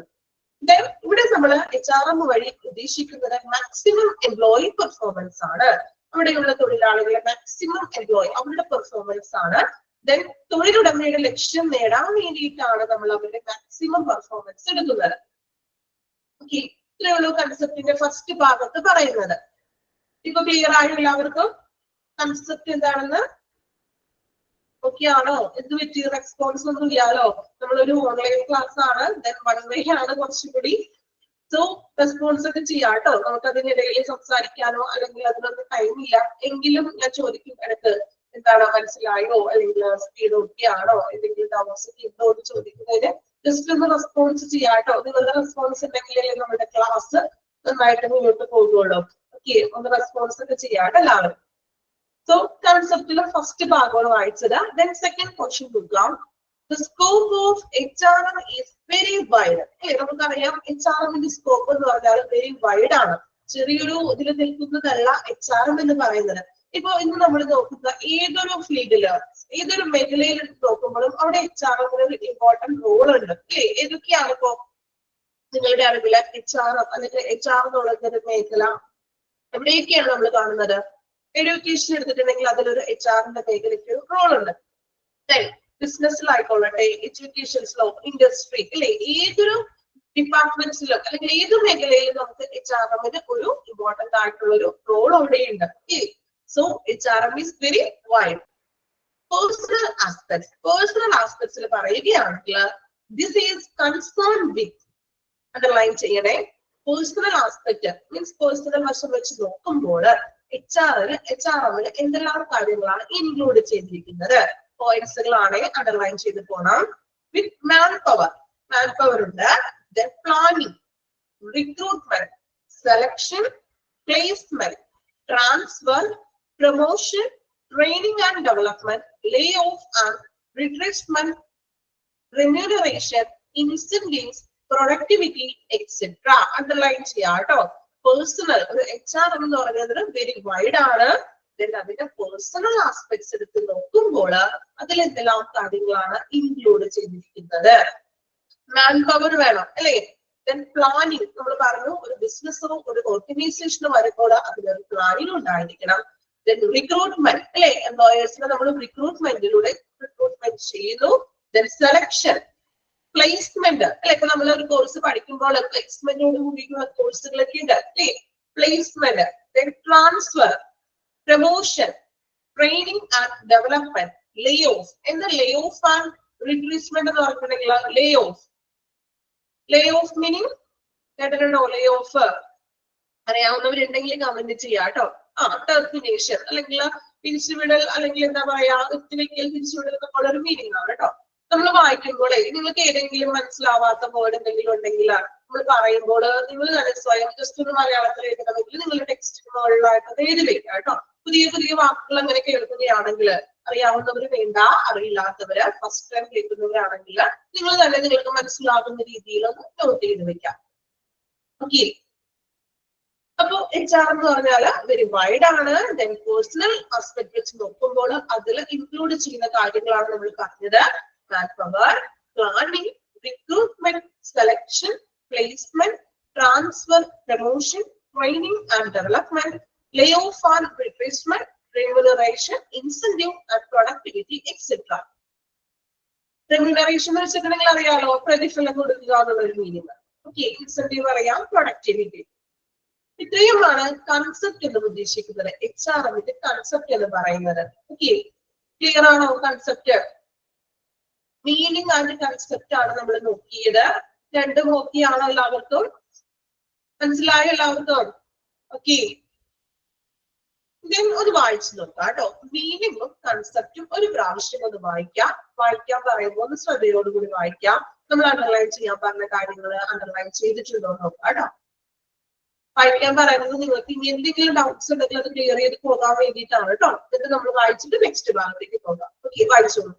B: ഇവിടെ നമ്മൾ HRM വഴി ഉദ്ദേശിക്കുന്നത് മാക്സിമം എംപ്ലോയി പെർഫോമൻസ് ആണ്. അവിടെയുള്ള തൊഴിലാളികളെ മാക്സിമം എംപ്ലോയി അവരുടെ പെർഫോമൻസ് ആണ്. ദെൻ തൊഴിലുടമയുടെ ലക്ഷ്യം നേടാൻ വേണ്ടിയിട്ടാണ് നമ്മൾ അവരുടെ മാക്സിമം പെർഫോമൻസ് എടുക്കുന്നത്. ഓക്കെ, ഇത്രയുള്ളൂ കൺസെപ്റ്റിന്റെ ഫസ്റ്റ് ഭാഗത്ത് പറയുന്നത്. ഇപ്പൊ ക്ലിയർ ആയോ എല്ലാവർക്കും കൺസെപ്റ്റ് എന്താണെന്ന്? ഓക്കെ ആണോ? എന്ത് പറ്റി? റെസ്പോൺസ് ഒന്നും ഇല്ലാലോ. നമ്മളൊരു ഓൺലൈൻ ക്ലാസ് ആണ്, ദെൻ 1 way ആണ് കുറച്ചും കൂടി. സോ റെസ്പോൺസ് ഒക്കെ ചെയ്യാം കേട്ടോ. നമുക്ക് അതിനിടയിൽ സംസാരിക്കാനോ അല്ലെങ്കിൽ അതിനൊന്നും ടൈം ഇല്ല എങ്കിലും ഞാൻ ചോദിക്കും ഇടക്ക് എന്താണ് മനസ്സിലായോ അല്ലെങ്കിൽ സ്പീഡ് ഓക്കെ ആണോ, എന്തെങ്കിലും ഡൗട്ട്സ് ഉണ്ടോ എന്ന് ചോദിക്കുന്നതിന് ജസ്റ്റ് ഒന്ന് റെസ്പോൺസ് ചെയ്യാം കേട്ടോ. നിങ്ങളുടെ റെസ്പോൺസ് ഉണ്ടെങ്കിലേ നമ്മുടെ ക്ലാസ് നന്നായിട്ട് മുന്നോട്ട് പോകുള്ളൂ. ഓക്കെ, ഒന്ന് റെസ്പോൺസ് ഒക്കെ ചെയ്യാം കേട്ടോ എല്ലാവരും. സോ കൺസെപ്റ്റിലെ ഫസ്റ്റ് ഭാഗമാണ് വായിച്ചത്. ദെൻ സെക്കൻഡ് ക്വസ്റ്റ്യൻ നോക്കാം. The scope of HRM is very wide. നമുക്കറിയാം HRM-ന്റെ സ്കോപ്പ് എന്ന് പറഞ്ഞാൽ വെരി വൈഡ് ആണ്. ചെറിയൊരു ഇതിൽ നിൽക്കുന്നതല്ല HRM എന്ന് പറയുന്നത്. ഇപ്പൊ ഇന്ന് നമ്മൾ നോക്കുക ഏതൊരു ഫീൽഡില് ഏതൊരു മേഖലയിൽ നോക്കുമ്പോഴും അവിടെ HRM-ന് ഒരു ഇമ്പോർട്ടന്റ് റോൾ ഉണ്ട് അല്ലേ. ഏതൊക്കെയാണ് ഇപ്പോ നിങ്ങളുടെ അറിവില് HRM അല്ലെങ്കിൽ HR എന്നുള്ളൊരു മേഖല എവിടെയൊക്കെയാണ് നമ്മൾ കാണുന്നത്? എഡ്യൂക്കേഷൻ എടുത്തിട്ടുണ്ടെങ്കിൽ അതിലൊരു HR-ന്റെ മേഖലയ്ക്ക് ഒരു റോൾ ഉണ്ട്. ബിസിനസ്സിലായിക്കൊള്ളട്ടെ, എഡ്യൂക്കേഷൻസിലോ, ഇൻഡസ്ട്രി അല്ലെ, ഏതൊരു ഡിപ്പാർട്ട്മെന്റ്സിലോ അല്ലെങ്കിൽ ഏത് മേഖലയിലും നമുക്ക് HRM-ന് ഒരു ഇമ്പോർട്ടന്റ് ആയിട്ടുള്ള ഒരു റോൾ അവിടെയുണ്ട്. So HRM is very wide. Personal ആസ്പെക്ട്സിൽ പറയുകയാണെങ്കിൽ this is concern with, underline ചെയ്യണേ, പേഴ്സണൽ ആസ്പെക്ട് മീൻസ് പേഴ്സണൽ വശം വെച്ച് നോക്കുമ്പോൾ HRM-ന് എന്തെല്ലാം കാര്യങ്ങളാണ് ഇൻക്ലൂഡ് ചെയ്തിരിക്കുന്നത്? പോയിന്റ്സുകളാണ് അണ്ടർലൈൻ ചെയ്ത് പോണം. വിത്ത് മാൻ പവർ ഉണ്ട്, then planning, recruitment, selection, placement, transfer, promotion, training and development, lay off and retrenchment, remuneration, incentives, productivity, etc. Underline ചെയ്യാം കേട്ടോ. പേഴ്സണൽ ഒരു HRM എന്ന് പറയുന്നത് വെരി വൈഡ് ആണ്. അതിന്റെ പേഴ്സണൽ ആസ്പെക്ട്സ് എടുത്ത് നോക്കുമ്പോൾ അതിൽ എന്തെല്ലാം കാര്യങ്ങളാണ് ഇൻക്ലൂഡ് ചെയ്തിരിക്കുന്നത്? മാൻ പവർ വേണം അല്ലെ. ദെൻ പ്ലാനിങ്, നമ്മൾ പറഞ്ഞു ഒരു ബിസിനസ്സോ ഒരു ഓർഗനൈസേഷനോ വരുമ്പോൾ അതിലൊരു പ്ലാനിങ് ഉണ്ടായിരിക്കണം. ദെൻ റിക്രൂട്ട്മെന്റ് അല്ലെ, എംപ്ലോയേഴ്സിനെ നമ്മൾ റിക്രൂട്ട്മെന്റിലൂടെ റിക്രൂട്ട്മെന്റ് ചെയ്യുന്നു. ദെൻ സെലക്ഷൻ, പ്ലേസ്മെന്റ് അല്ലെ, ഇപ്പൊ നമ്മൾ ഒരു കോഴ്സ് പഠിക്കുമ്പോൾ പ്ലേസ്മെന്റിനോട് കൂടിയുള്ള കോഴ്സുകളൊക്കെ ഉണ്ട് അല്ലെ. Placement, then transfer, promotion, training and development, lay of. എന്താ ലേ ഓഫ് ആൻഡ് റിട്രീറ്റ്മെന്റ് എന്ന് പറഞ്ഞിട്ടുണ്ടെങ്കിൽ ലേ ഓഫ് മീനിങ് കേട്ടിട്ടുണ്ടോ? ലേ ഓഫ് അറിയാവുന്നവരുണ്ടെങ്കിൽ കമന്റ് ചെയ്യാം കേട്ടോ. ടെർമിനേഷൻ അല്ലെങ്കിൽ പിരിച്ചുവിടൽ അല്ലെങ്കിൽ എന്താ പറയാ, തിരിച്ചുവിടൽ എന്നൊക്കെ ഒരു മീനിങ് ആണ് കേട്ടോ. നമ്മൾ വായിക്കുമ്പോഴേ നിങ്ങൾക്ക് ഏതെങ്കിലും മനസ്സിലാവാത്ത വേർഡ് എന്തെങ്കിലും ഉണ്ടെങ്കിൽ നമ്മൾ പറയുമ്പോൾ നിങ്ങൾ തന്നെ സ്വയം ജസ്റ്റ് ഒരു മലയാളത്തിൽ എഴുതണമെങ്കിൽ നിങ്ങൾ ടെക്സ്റ്റ് മുകളിലായിട്ട് അത് എഴുതി വെക്കുക കേട്ടോ. പുതിയ പുതിയ വാക്കുകൾ അങ്ങനെ കേൾക്കുകയാണെങ്കിൽ അറിയാവുന്നവര് വേണ്ട, അറിയില്ലാത്തവര് ഫസ്റ്റ് ടൈം കേൾക്കുന്നവരാണെങ്കിൽ നിങ്ങൾ തന്നെ നിങ്ങൾക്ക് മനസ്സിലാകുന്ന രീതിയിൽ ഒന്ന് നോട്ട് ചെയ്ത് വെക്കാം. ഓക്കെ. അപ്പൊ HR എന്ന് പറഞ്ഞാല് വെരി വൈഡ് ആണ്. ദെൻ പേഴ്സണൽ ആസ്പെക്ട് വെച്ച് നോക്കുമ്പോൾ അതിൽ ഇൻക്ലൂഡ് ചെയ്യുന്ന കാര്യങ്ങളാണ് നമ്മൾ പറഞ്ഞത്. Manpower, planning, recruitment, selection, placement, transfer, promotion, training and development, lay off and replacement, remuneration, incentive and productivity, etc. Remuneration എന്ന് വെച്ചിട്ടുണ്ടെങ്കിൽ അറിയാലോ, പ്രതിഫലം കൊടുക്കുക എന്നുള്ള മീനിങ്. ഓക്കെ. ഇൻസെന്റീവ് അറിയാം, പ്രൊഡക്ടിവിറ്റി. ഇത്രയുമാണ് കൺസെപ്റ്റ് എന്ന് ഉദ്ദേശിക്കുന്നത്. HRMന്റെ കൺസെപ്റ്റ് എന്ന് പറയുന്നത്. ഓക്കെ. ക്ലിയർ ആണോ കൺസെപ്റ്റ്? മീനിങ് ആൻഡ് കൺസെപ്റ്റ് ആണ് നമ്മൾ നോക്കിയത്. രണ്ടും ഓക്കെയാണോ എല്ലാവർക്കും? മനസ്സിലായോ എല്ലാവർക്കും? ഓക്കെ. ഒന്ന് വായിച്ചു നോക്കാം കേട്ടോ. മീനിങ്ങും കൺസെപ്റ്റും ഒരു പ്രാവശ്യം ഒന്ന് വായിക്കാം. വായിക്കാൻ പറയുമ്പോൾ ഒന്ന് ശ്രദ്ധയോടുകൂടി വായിക്കാം. നമ്മൾ അണ്ടർലൈൻ ചെയ്യാൻ പറഞ്ഞ കാര്യങ്ങൾ അണ്ടർലൈൻ ചെയ്തിട്ടുണ്ടോ നോക്കാം കേട്ടോ. വായിക്കാൻ പറയുന്നത് നിങ്ങൾക്ക് ഇനി എന്തെങ്കിലും ഡൗട്ട്സ് ഉണ്ടെങ്കിൽ അത് ക്ലിയർ ചെയ്ത് പോകാൻ വേണ്ടിയിട്ടാണ് കേട്ടോ. എന്നിട്ട് നമ്മൾ വായിച്ചിട്ട് നെക്സ്റ്റ് ഭാഗത്തേക്ക് പോകാം. ഓക്കെ, വായിച്ചോളൂ.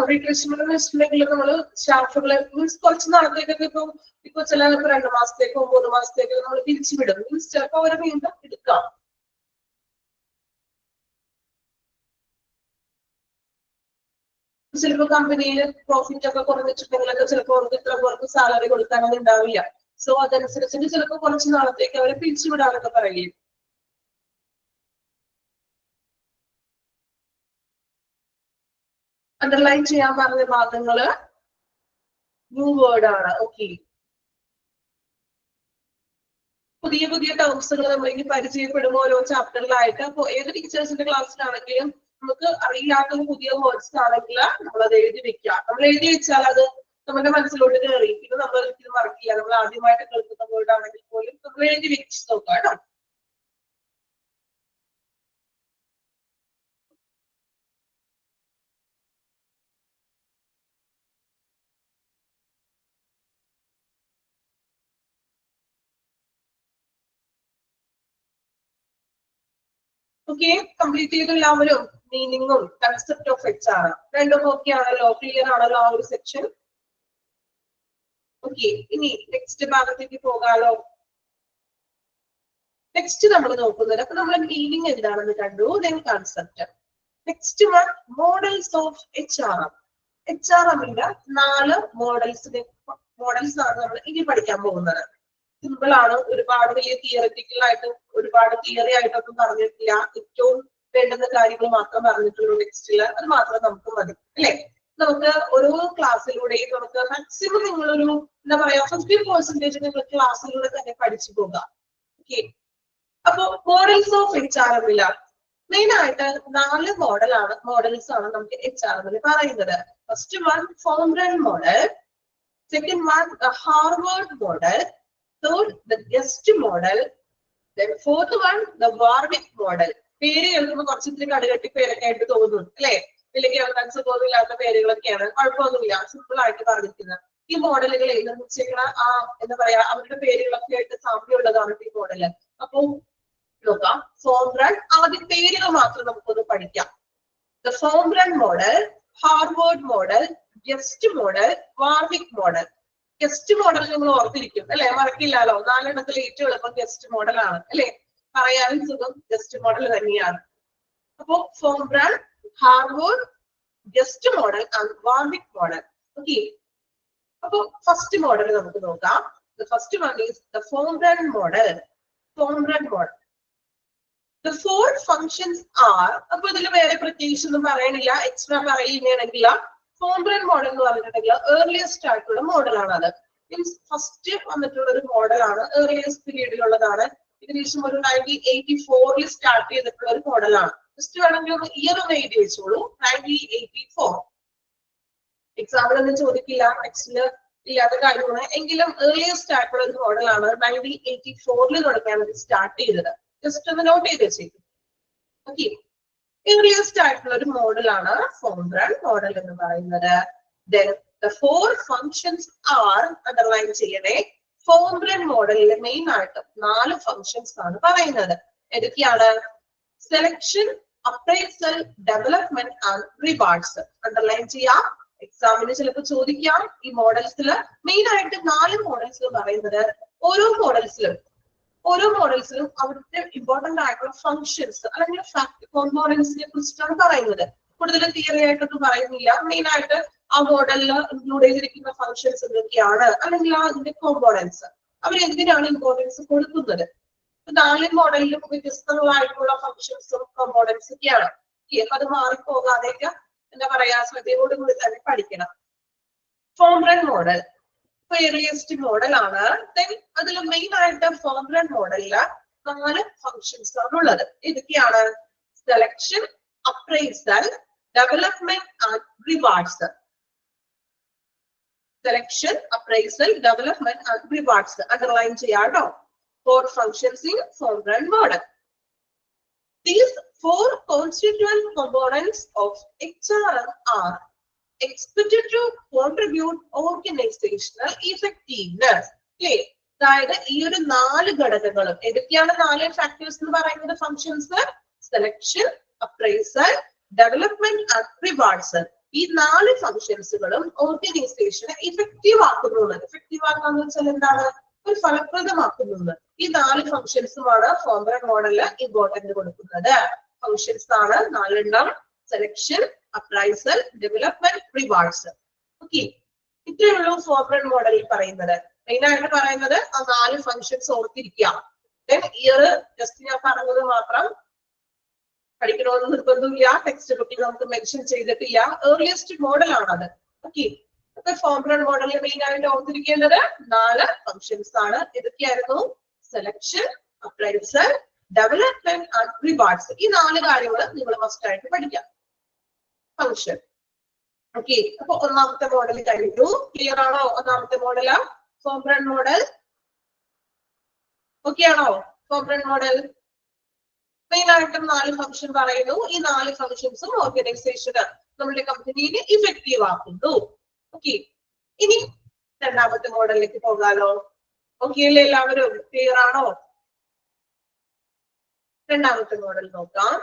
B: റീപ്ലേസ്മെന്റ് വെച്ചിട്ടുണ്ടെങ്കിൽ നമ്മള് സ്റ്റാഫുകളെ മീൻസ് കുറച്ച് നാളത്തേക്കൊക്കെ ഇപ്പൊ ചില 2 മാസത്തേക്കോ 3 മാസത്തേക്കോ നമ്മൾ പിരിച്ചുവിടും. മീൻസ് ചിലപ്പോ അവരെ വീണ്ടും എടുക്കാം. ചിലപ്പോ കമ്പനിയിൽ പ്രോഫിറ്റ് ഒക്കെ കുറഞ്ഞിട്ടുണ്ടെങ്കിലൊക്കെ ചിലപ്പോ അവർക്ക് ഇത്ര പേർക്ക് സാലറി കൊടുക്കാനൊന്നും ഉണ്ടാവില്ല. സോ അതനുസരിച്ചിട്ട് ചിലപ്പോ കുറച്ച് നാളത്തേക്ക് അവരെ പിരിച്ചുവിടാനൊക്കെ പറയും. അണ്ടർലൈൻ ചെയ്യാൻ പറഞ്ഞ ഭാഗങ്ങള് ന്യൂ വേർഡ് ആണ്. ഓക്കെ. പുതിയ പുതിയ ടേംസുകൾ നമ്മൾ ഇനി പരിചയപ്പെടുമ്പോൾ ഓരോ ചാപ്റ്ററിലായിട്ട്. അപ്പൊ ഏത് ടീച്ചേഴ്സിന്റെ ക്ലാസ്സിലാണെങ്കിലും നമുക്ക് അറിയില്ലാത്ത പുതിയ വേർഡ്സ് ആണെങ്കിൽ നമ്മളത് എഴുതി വെക്കുക. നമ്മൾ എഴുതി വെച്ചാൽ അത് നമ്മുടെ മനസ്സിലോട്ട് കയറി പിന്നെ നമ്മൾ ഒരിക്കലും മറക്കില്ല. നമ്മൾ ആദ്യമായിട്ട് കേൾക്കുന്ന വേർഡ് ആണെങ്കിൽ പോലും നമ്മൾ എഴുതി വെച്ച് നോക്കാം കേട്ടോ. ഓക്കെ, കംപ്ലീറ്റ് ചെയ്തു എല്ലാവരും. മീനിങ്ങും കൺസെപ്റ്റ് ഓഫ് HR രണ്ടും ഓക്കെ ആണല്ലോ, ക്ലിയർ ആണല്ലോ ആ ഒരു സെക്ഷൻ. ഓക്കെ, ഇനി നെക്സ്റ്റ് ഭാഗത്തേക്ക് പോകാലോ. നെക്സ്റ്റ് നമ്മൾ നോക്കുന്നത്, അപ്പൊ നമ്മൾ മീനിങ് എന്താണെന്ന് കണ്ടു, then concept. Next one models of HRM. HRMന്റെ 4 models ആണ് നമ്മൾ ഇനി പഠിക്കാൻ പോകുന്നത്. സിമ്പിൾ ആണ്, ഒരുപാട് വലിയ തിയററ്റിക്കൽ ആയിട്ടും ഒരുപാട് തിയറി ആയിട്ടൊന്നും പറഞ്ഞിട്ടില്ല. ഏറ്റവും വേണ്ടുന്ന കാര്യങ്ങൾ മാത്രം പറഞ്ഞിട്ടുള്ളൂ നെക്സ്റ്റില്. അത് മാത്രം നമുക്ക് മതി അല്ലെ. നമുക്ക് ഓരോ ക്ലാസ്സിലൂടെയും നമുക്ക് മാക്സിമം നിങ്ങളൊരു എന്താ പറയാ 50% നിങ്ങൾ ക്ലാസ്സിലൂടെ തന്നെ പഠിച്ചു പോകാം. ഓക്കെ. അപ്പൊ മോഡൽസ് ഓഫ് HRM മെയിൻ ആയിട്ട് 4 മോഡൽസ് ആണ് നമുക്ക് HRM പറയുന്നത്. First one Fombrun model, second one Harvard model, third the guest model, then fourth one the Warwick model. പേര് കേൾക്കുമ്പോൾ കുറച്ചിത്തിരി കടുകട്ടി പേരൊക്കെ ആയിട്ട് തോന്നും അല്ലെ. വലിയ കേൾക്കാൻ സുഖമില്ലാത്ത പേരുകളൊക്കെയാണ്, കുഴപ്പമൊന്നുമില്ല, സിമ്പിൾ ആയിട്ട് പറഞ്ഞിരിക്കുന്നത്. ഈ മോഡലുകൾ നിർമ്മിച്ചിരിക്കുന്ന എന്താ പറയാ അവരുടെ പേരുകളൊക്കെ ആയിട്ട് സാമ്യമുള്ളതാണ് ഈ മോഡല്. അപ്പൊ നോക്കാം. ഫോംബ്രൺ, ആദ്യം പേരുകൾ മാത്രം നമുക്കൊന്ന് പഠിക്കാം. The Fombrun model, Harvard model, Guest model, Warwick model. Guest model നമ്മൾ ഓർത്തിരിക്കും അല്ലെ, മറക്കില്ലല്ലോ. 4 എണ്ണത്തിൽ ഏറ്റവും എളുപ്പം ഗസ്റ്റ് മോഡൽ ആണ് അല്ലെ, പറയാനും സുഖം ഗസ്റ്റ് മോഡൽ തന്നെയാണ്. അപ്പോ Fombrun, Harvard, Guest model and Warwick model. Okay. അപ്പൊ ഫസ്റ്റ് മോഡൽ നമുക്ക് നോക്കാം. The first one is the Fombrun model. Fombrun model. The 4 functions are, അപ്പൊ ഇതിൽ വേറെ പ്രത്യേകിച്ച് ഒന്നും പറയണില്ല. എക്സ്ട്രാ പറയുകയാണെങ്കിൽ ഫോം ബ്രാൻഡ് മോഡൽ എന്ന് പറഞ്ഞിട്ടുണ്ടെങ്കിൽ ഏർലിയസ്റ്റ് ആയിട്ടുള്ള മോഡലാണ് അത്. മീൻസ് ഫസ്റ്റ് വന്നിട്ടുള്ള ഒരു മോഡലാണ്, ഏർലിയസ്റ്റ് പീരീഡിലുള്ളതാണ്. ഏകദേശം ഒരു 1984 സ്റ്റാർട്ട് ചെയ്തിട്ടുള്ള ഒരു മോഡലാണ്. ജസ്റ്റ് വേണമെങ്കിൽ ഒന്ന് ഇയർ ഒന്ന് എഴുതി വെച്ചോളൂ, 1984. എക്സാമ്പിൾ ഒന്നും ചോദിക്കില്ല, ടെക്സ്റ്റില് ഇല്ലാത്ത കാര്യമാണ്, എങ്കിലും ഏർലിയസ്റ്റ് ആയിട്ടുള്ള ഒരു മോഡലാണ്. 1984 തുടങ്ങിയാണ് ഇത് സ്റ്റാർട്ട് ചെയ്തത്. ജസ്റ്റ് ഒന്ന് നോട്ട് ചെയ്ത് വെച്ചേക്കും. ഓക്കെ, ഏർലിയസ്റ്റ് ആയിട്ടുള്ള ഒരു മോഡലാണ് ഫോം ബ്രാൻഡ് മോഡൽ എന്ന് പറയുന്നത്. Then the four functions are underline ചെയ്യണേ. ഫോം ബ്രാൻഡ് മോഡലിലെ മെയിൻ ആയിട്ട് 4 ഫങ്ഷൻസ് ആണ് പറയുന്നത്. ഏതൊക്കെയാണ്? Selection, appraisal, development and rewards. Underline ചെയ്യാം, എക്സാമിന് ചിലപ്പോൾ ചോദിക്കാം. ഈ മോഡൽസിൽ മെയിൻ ആയിട്ട് 4 മോഡൽസ് പറയുന്നത്. ഓരോ മോഡൽസിലും അവിടുത്തെ ഇമ്പോർട്ടന്റ് ആയിട്ടുള്ള ഫങ്ഷൻസ് അല്ലെങ്കിൽ കോമ്പോണൻസിനെ കുറിച്ചിട്ടാണ് പറയുന്നത്. കൂടുതൽ തിയറി ആയിട്ടൊന്നും പറയുന്നില്ല. മെയിൻ ആയിട്ട് ആ മോഡലിൽ ഇൻക്ലൂഡ് ചെയ്തിരിക്കുന്ന ഫങ്ഷൻസ് എന്തൊക്കെയാണ്, അല്ലെങ്കിൽ അതിന്റെ കോമ്പോണൻസ്, അവരെന്തിനാണ് ഇമ്പോർട്ടൻസ് കൊടുക്കുന്നത്. 4 മോഡലിലും വ്യത്യസ്തങ്ങളായിട്ടുള്ള ഫങ്ഷൻസും കോമ്പോണൻസും ഒക്കെയാണ്. അപ്പൊ അത് മാറിപ്പോകാതെയൊക്കെ എന്താ പറയാ, ശ്രദ്ധയോടുകൂടി തന്നെ പഠിക്കണം. Fombrun model earliest model ആണ്. ദെൻ അതിൽ മെയിൻ ആയിട്ട് ഫോം ബ്രാൻഡ് മോഡലില് 4 ഫങ്ഷൻസ് ആണ് ഉള്ളത്. ഏതൊക്കെയാണ്? Selection, appraisal, development and rewards. Selection, appraisal, development and rewards underline ചെയ്യാട്ടോ. 4 functions in form brand model. These 4 constituent components of HRM are expected to contribute organizational effectiveness. Okay, അതായത് ഈ ഒരു 4 ഘടകങ്ങളും ഏതൊക്കെയാണ്? 4 ഫാക്ടേഴ്സ് എന്ന് പറയുന്നത് functions: selection, appraisal, development and rewards. ഈ 4 ഫങ്ഷൻസുകളും ഓർഗനൈസേഷനെ ഇഫക്റ്റീവ് ആക്കുന്നുണ്ട്. ഇഫക്റ്റീവ് ആക്കാന്ന് വെച്ചാൽ എന്താണ്? ഒരു ഫലപ്രദമാക്കുന്നുണ്ട്. ഈ 4 ഫങ്ഷൻസുമാണ് ഫോം ബ്രാൻഡ് മോഡലിൽ ഇമ്പോർട്ടന്റ് കൊടുക്കുന്നത്. ഫങ്ഷൻസ് ആണ് 4 selection, appraisal, development, rewards. Okay, ഇത്രയുള്ളൂ ഫോം ബ്രാൻഡ് മോഡലിൽ പറയുന്നത്. മെയിൻ ആയിട്ട് പറയുന്നത് ആ 4 ഫങ്ഷൻസ് ഓർത്തിരിക്കുക. ഇയർ ജസ്റ്റ് ഞാൻ പറഞ്ഞത് മാത്രം പഠിക്കണമെന്ന് നിർബന്ധമില്ല. ടെക്സ്റ്റ് ബുക്കിൽ നമുക്ക് മെൻഷൻ ചെയ്തിട്ടില്ല. ഏർലിയസ്റ്റ് മോഡൽ ആണത്. ഓക്കെ, അപ്പൊ ഫോം ബ്രാൻഡ് മോഡലിൽ മെയിൻ ആയിട്ട് ഓർത്തിരിക്കേണ്ടത് 4 ഫങ്ഷൻസ് ആണ്. ഏതൊക്കെയായിരുന്നു? Selection, appraisal, development and rewards. ഈ 4 കാര്യങ്ങൾ നിങ്ങൾ മസ്റ്റ് ആയിട്ട് പഠിക്കാം. ഫങ്ഷൻ. ഓക്കെ, അപ്പൊ ഒന്നാമത്തെ മോഡൽ കഴിഞ്ഞു. ക്ലിയർ ആണോ? ഒന്നാമത്തെ model form brand model. Okay ആണോ? ഫോം ബ്രാൻഡ് മോഡൽ മെയിൻ ആയിട്ടും 4 ഫങ്ഷൻ പറയുന്നു. ഈ 4 ഫങ്ഷൻസും ഓർഗനൈസേഷന്, നമ്മുടെ കമ്പനിയെ ഇഫക്റ്റീവ് ആക്കുന്നു. ഓക്കെ, ഇനി രണ്ടാമത്തെ മോഡലിലേക്ക് പോകാലോ. ഓക്കെ അല്ലേ? എല്ലാവരും ക്ലിയർ ആണോ? രണ്ടാമത്തെ മോഡൽ നോക്കാം.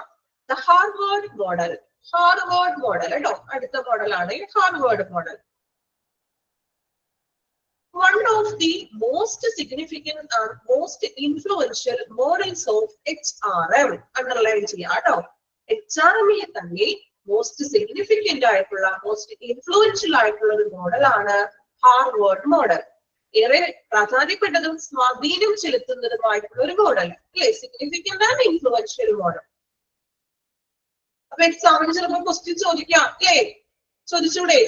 B: The Harvard model. Harvard model കേട്ടോ, അടുത്ത മോഡലാണ് Harvard model. One of the most significant and most influential models of HRM. Underline ചെയ്യാട്ടോ. HRM തന്നെ most significant ആയിട്ടുള്ള, most influential ആയിട്ടുള്ള ഒരു മോഡലാണ് ഹാർവേർഡ് മോഡൽ. ഏറെ പ്രാധാന്യപ്പെട്ടതും സ്വാധീനം ചെലുത്തുന്നതുമായിട്ടുള്ള ഒരു മോഡൽ അല്ലെ? Significant and influential model. അപ്പൊ എക്സാമിന് ചിലപ്പോൾ ക്വസ്റ്റ്യൻ ചോദിക്കാം അല്ലേ? ചോദിച്ചൂടെ?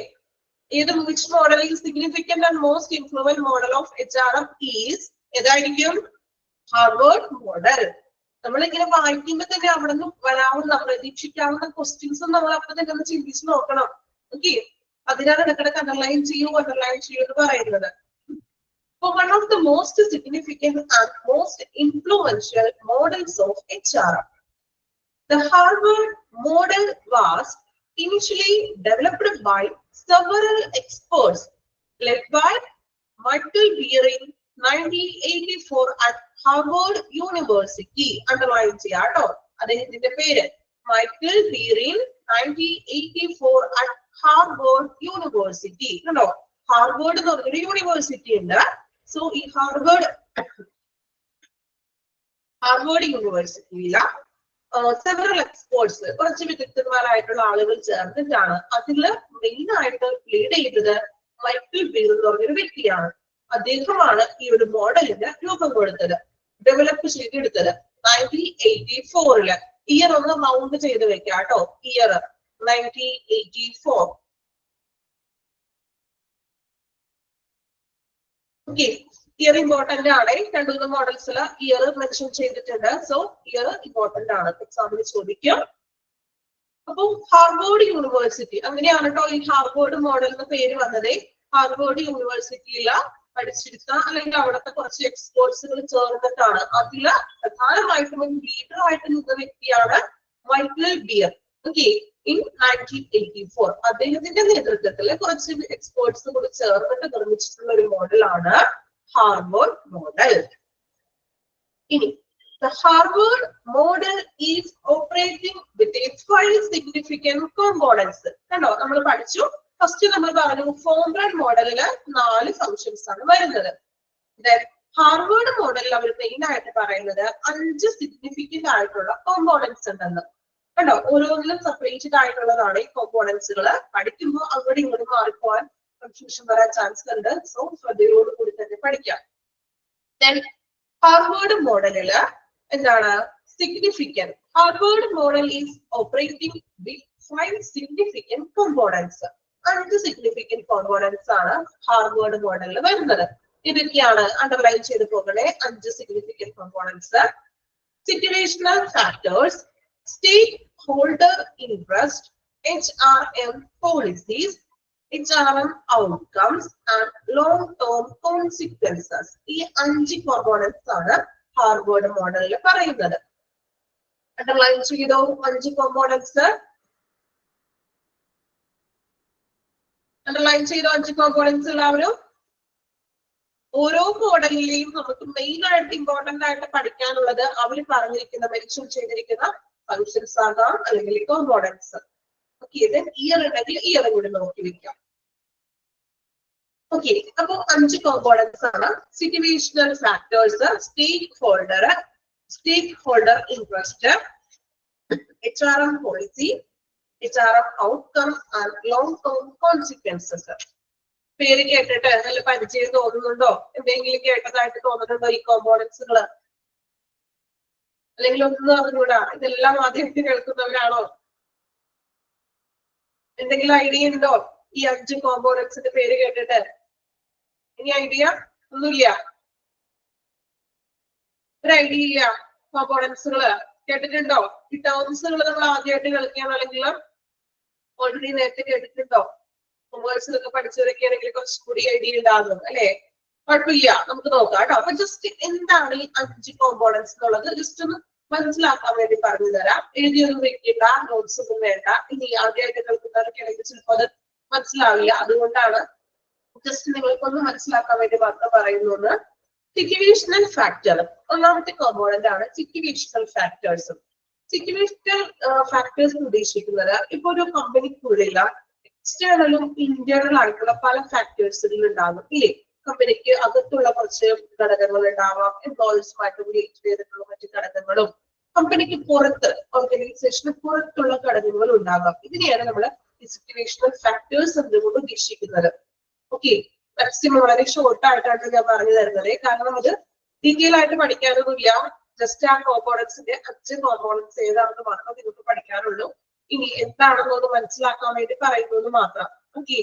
B: which model is significant and most influential model of HRM is? ഏതായിരിക്കും? Harvard model. നമ്മൾ ഇങ്ങനെ വായിക്കുമ്പോൾ തന്നെ അവിടെ നിന്ന് വരാവുന്ന പ്രതീക്ഷിക്കാവുന്ന ക്വസ്റ്റ്യൻസും നമ്മൾ അപ്പൊ തന്നെ ഒന്ന് ചിന്തിച്ച് നോക്കണം. ഓക്കെ, അതിനാണ് ഇടക്കിടക്ക് അണ്ടർലൈൻ ചെയ്യൂ എന്ന് പറയുന്നത്. One of the most significant and most influential models of HRM. The Harvard model was initially developed by several experts led by Michael Beering 1984 at Harvard University. Underline ചെയ്യാട്ടോ, അദ്ദേഹത്തിന്റെ പേര് മൈക്കൽ ബീറിംഗ് 1984 at Harvard University. കണ്ടോ, ഹാർവേർഡ് എന്ന് പറഞ്ഞൊരു യൂണിവേഴ്സിറ്റി ഉണ്ട്. സോ ഈ ഹാർവേർഡ് യൂണിവേഴ്സിറ്റിയില സെവറൽ എക്സ്പേർട്സ്, കുറച്ച് വിദഗ്ധന്മാരായിട്ടുള്ള ആളുകൾ ചേർന്നിട്ടാണ് അതില് മെയിൻ ആയിട്ട് ലീഡ് ചെയ്തത് മൈക്കിൾ ബീർ എന്ന് പറഞ്ഞൊരു വ്യക്തിയാണ്. അദ്ദേഹമാണ് ഈ ഒരു മോഡലിന് രൂപം കൊടുത്തത്, ഡെവലപ്പ് ചെയ്തെടുത്തത് 1984. ഇയർ ഒന്ന് റൗണ്ട് ചെയ്ത് വെക്കാം കേട്ടോ. ഇയർ 1984. ഓക്കെ, ഇയർ ഇമ്പോർട്ടന്റ് ആണ്. രണ്ടു മൂന്ന് മോഡൽസിൽ ഇയർ മെൻഷൻ ചെയ്തിട്ടുണ്ട്. സോ ഇയർ ഇമ്പോർട്ടന്റ് ആണ്, എക്സാമിന് ചോദിക്കും. അപ്പൊ ഹാർവേർഡ് യൂണിവേഴ്സിറ്റി, അങ്ങനെയാണ് കേട്ടോ ഈ ഹാർവേർഡ് മോഡൽ എന്ന പേര് വന്നത്. ഹാർവേർഡ് യൂണിവേഴ്സിറ്റിയില പഠിച്ചെടുത്ത അല്ലെങ്കിൽ അവിടുത്തെ കുറച്ച് എക്സ്പേർട്സുകൾ ചേർന്നിട്ടാണ്. അതില് പ്രധാനമായിട്ടും ലീഡർ ആയിട്ട് നിന്ന വ്യക്തിയാണ് മൈക്കൽ ബിയർ. ഓക്കെ, ഇൻ 1984 അദ്ദേഹത്തിന്റെ നേതൃത്വത്തിൽ കുറച്ച് എക്സ്പേർട്സ് കൂടി ചേർന്നിട്ട് നിർമ്മിച്ചിട്ടുള്ള ഒരു മോഡലാണ് ഹാർവേർഡ് മോഡൽ. ഇനി the Harvard model is operating with its 5 significant components. കണ്ടോ, നമ്മൾ പഠിച്ചു. ഫസ്റ്റ് നമ്മൾ പറഞ്ഞു ഫോംബ്രഡ് മോഡലില് 4 ഫങ്ഷൻസ് ആണ് വരുന്നത്. ഹാർവേർഡ് മോഡലിൽ അവർ മെയിൻ ആയിട്ട് പറയുന്നത് 5 സിഗ്നിഫിക്കന്റ് ആയിട്ടുള്ള കോമ്പോണൻസ് ഉണ്ടെന്ന്. കണ്ടോ, ഓരോന്നിലും സെപ്പറേറ്റഡ് ആയിട്ടുള്ളതാണ് ഈ കോമ്പോണൻസുകൾ. പഠിക്കുമ്പോൾ അങ്ങോട്ടും ഇങ്ങോട്ടും മാറിപ്പോവാൻ കൺഫ്യൂഷൻ വരാൻ ചാൻസ് ഉണ്ട്. സോ ശ്രദ്ധയോട് കൂടി തന്നെ പഠിക്കാം. ഹാർവേർഡ് മോഡലില് എന്താണ് significant? Harvard model is operating with 5 significant components. 5 significant components ആണ് ഹാർവേർഡ് മോഡലിൽ വരുന്നത്. ഇതൊക്കെയാണ് അണ്ടർലൈൻ ചെയ്ത് പോകണേ 5 significant components. Situational factors, stakeholder interest, HRM policies, HRM outcomes and long term consequences. ഈ 5 കോമ്പോണൻസ് ആണ് ഹാർവേർഡ് മോഡലിൽ പറയുന്നത്. അണ്ടർലൈൻ ചെയ്തോ 5 കോമ്പോണൻസ്? അണ്ടർലൈൻ ചെയ്തോ 5 കോമ്പോണൻസ് എല്ലാവരും? ഓരോ മോഡലിലെയും നമുക്ക് മെയിൻ ആയിട്ട് ഇമ്പോർട്ടന്റ് ആയിട്ട് പഠിക്കാനുള്ളത് അവർ പറഞ്ഞിരിക്കുന്ന മെൻഷൻ ചെയ്തിരിക്കുന്ന ഫങ്ഷൻസ് ആകാം അല്ലെങ്കിൽ കോമ്പോണൻസ്. ഓക്കെ, ഇയർ ഉണ്ടെങ്കിൽ ഇയർ കൂടി നോക്കി വെക്കാം. ഓക്കെ, അപ്പൊ 5 കോമ്പോണൻസ് ആണ്. Situational factors, stakeholder interest, HRM policy, HRM outcomes and long term consequences. പേര് കേട്ടിട്ട് നല്ല പരിചയം തോന്നുന്നുണ്ടോ? എന്തെങ്കിലും കേട്ടതായിട്ട് തോന്നുന്നുണ്ടോ ഈ കോമ്പോണൻസുകള്? അല്ലെങ്കിൽ ഒന്നും അറിഞ്ഞൂടാ, ഇതെല്ലാം ആദ്യമായിട്ട് കേൾക്കുന്നവരാണോ? എന്തെങ്കിലും ഐഡിയ ഉണ്ടോ ഈ 5 കോമ്പോണൻസിന്റെ പേര് കേട്ടിട്ട്? ഇനി ഐഡിയ ഒന്നുമില്ല, ഒരു ഐഡിയ ഇല്ല. കോമ്പോണൻസുകള് കേട്ടിട്ടുണ്ടോ? ഈ ടേംസുകൾ നമ്മൾ ആദ്യമായിട്ട് കേൾക്കുകയാണ് അല്ലെങ്കിൽ ഓൾറെഡി നേരത്തെ കേട്ടിട്ടുണ്ടോ? കൊമേഴ്സിലൊക്കെ പഠിച്ചവരൊക്കെ ആണെങ്കിൽ കുറച്ചുകൂടി ഐഡിയ ഉണ്ടാകും അല്ലെ? കുഴപ്പമില്ല, നമുക്ക് നോക്കാം കേട്ടോ. അപ്പൊ ജസ്റ്റ് എന്താണ് ഈ 5 കോമ്പോണൻസ് എന്നുള്ളത് ജസ്റ്റ് ഒന്ന് മനസ്സിലാക്കാൻ വേണ്ടി പറഞ്ഞു തരാം. എഴുതിയൊന്നും വെക്കേണ്ട, നോട്ട്സ് ഒന്നും വേണ്ട. ഇനി ആദ്യമായിട്ട് കേൾക്കുന്നവരൊക്കെ ആണെങ്കിൽ ചിലപ്പോൾ അത് മനസ്സിലാവില്ല. അതുകൊണ്ടാണ് ജസ്റ്റ് നിങ്ങൾക്കൊന്ന് മനസ്സിലാക്കാൻ വേണ്ടി മാത്രം പറയുന്നത്. സിറ്റുവേഷണൽ ഫാക്ടർ ഒന്നാമത്തെ കോമ്പോണന്റ് ആണ് സിറ്റുവേഷണൽ ഫാക്ടേഴ്സ്. സിറ്റുവേഷണൽ ഫാക്ടേഴ്സ് ഉദ്ദേശിക്കുന്നത് ഇപ്പൊ ഒരു കമ്പനിക്കുള്ളിൽ എക്സ്റ്റേണലും ഇന്റേണൽ ആയിട്ടുള്ള പല ഫാക്ടേഴ്സുകൾ ഉണ്ടാകും ഇല്ലേ? കമ്പനിക്ക് അകത്തുള്ള കുറച്ച് ഘടകങ്ങൾ ഉണ്ടാവാം, എംപ്ലോയീസുമായിട്ട് റിലേറ്റ് ചെയ്തിട്ടുള്ള മറ്റു ഘടകങ്ങളും, കമ്പനിക്ക് പുറത്ത് ഓർഗനൈസേഷന് പുറത്തുള്ള ഘടകങ്ങൾ ഉണ്ടാകാം. ഇതിനെയാണ് നമ്മൾ സിറ്റുവേഷണൽ ഫാക്ടേഴ്സ് എന്നുകൊണ്ട് ഉദ്ദേശിക്കുന്നത്. ഓക്കെ, മാക്സിമം വളരെ ഷോർട്ട് ആയിട്ടാണ് ഞാൻ പറഞ്ഞു തരുന്നത്. കാരണം അത് ഡീറ്റെയിൽ ആയിട്ട് പഠിക്കാനൊന്നുമില്ല. ജസ്റ്റ് ആ കോമ്പോണൻസിന്റെ 5 കോമ്പോണൻസ് ഏതാണെന്ന് മാത്രം നിങ്ങൾക്ക് പഠിക്കാനുള്ളൂ. ഇനി എന്താണെന്നൊന്ന് മനസ്സിലാക്കാൻ വേണ്ടി പറയുന്നത് മാത്രം. ഓക്കെ,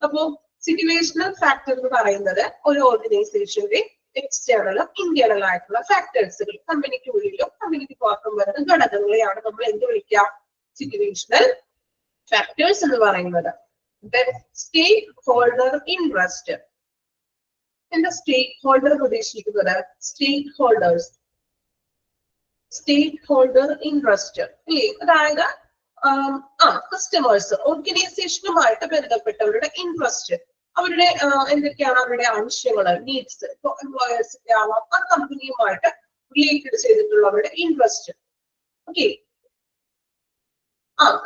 B: അപ്പോ സിറ്റുവേഷണൽ ഫാക്ടർ എന്ന് പറയുന്നത് ഒരു ഓർഗനൈസേഷന്റെ എക്സ്റ്റേണലും ഇന്റേണൽ ആയിട്ടുള്ള ഫാക്ടേഴ്സുകൾ, കമ്പനിക്ക് ഉള്ളിലും കമ്പനിക്ക് പുറത്തും വരുന്ന ഘടകങ്ങളെയാണ് നമ്മൾ എന്ത് വിളിക്കാം? സിറ്റുവേഷണൽ ഫാക്ടേഴ്സ് എന്ന് പറയുന്നത്. സ്റ്റേക്ക് ഹോൾഡർ ഇൻട്രസ്റ്റ്. എന്താ സ്റ്റേക്ക് ഹോൾഡർ ഉദ്ദേശിക്കുന്നത്? സ്റ്റേക്ക് ഹോൾഡർ ഇൻട്രസ്റ്റ് അല്ലേ? അതായത് കസ്റ്റമേഴ്സ്, ഓർഗനൈസേഷനുമായിട്ട് ബന്ധപ്പെട്ടവരുടെ ഇൻട്രസ്റ്റ്, അവരുടെ എന്തൊക്കെയാണ് അവരുടെ ആവശ്യങ്ങൾ, നീഡ്സ്. ഇപ്പൊ എംപ്ലോയേഴ്സിന്റെ ആവാം, ആ കമ്പനിയുമായിട്ട് റിലേറ്റഡ് ചെയ്തിട്ടുള്ള അവരുടെ ഇൻട്രസ്റ്റ്. ഓക്കെ,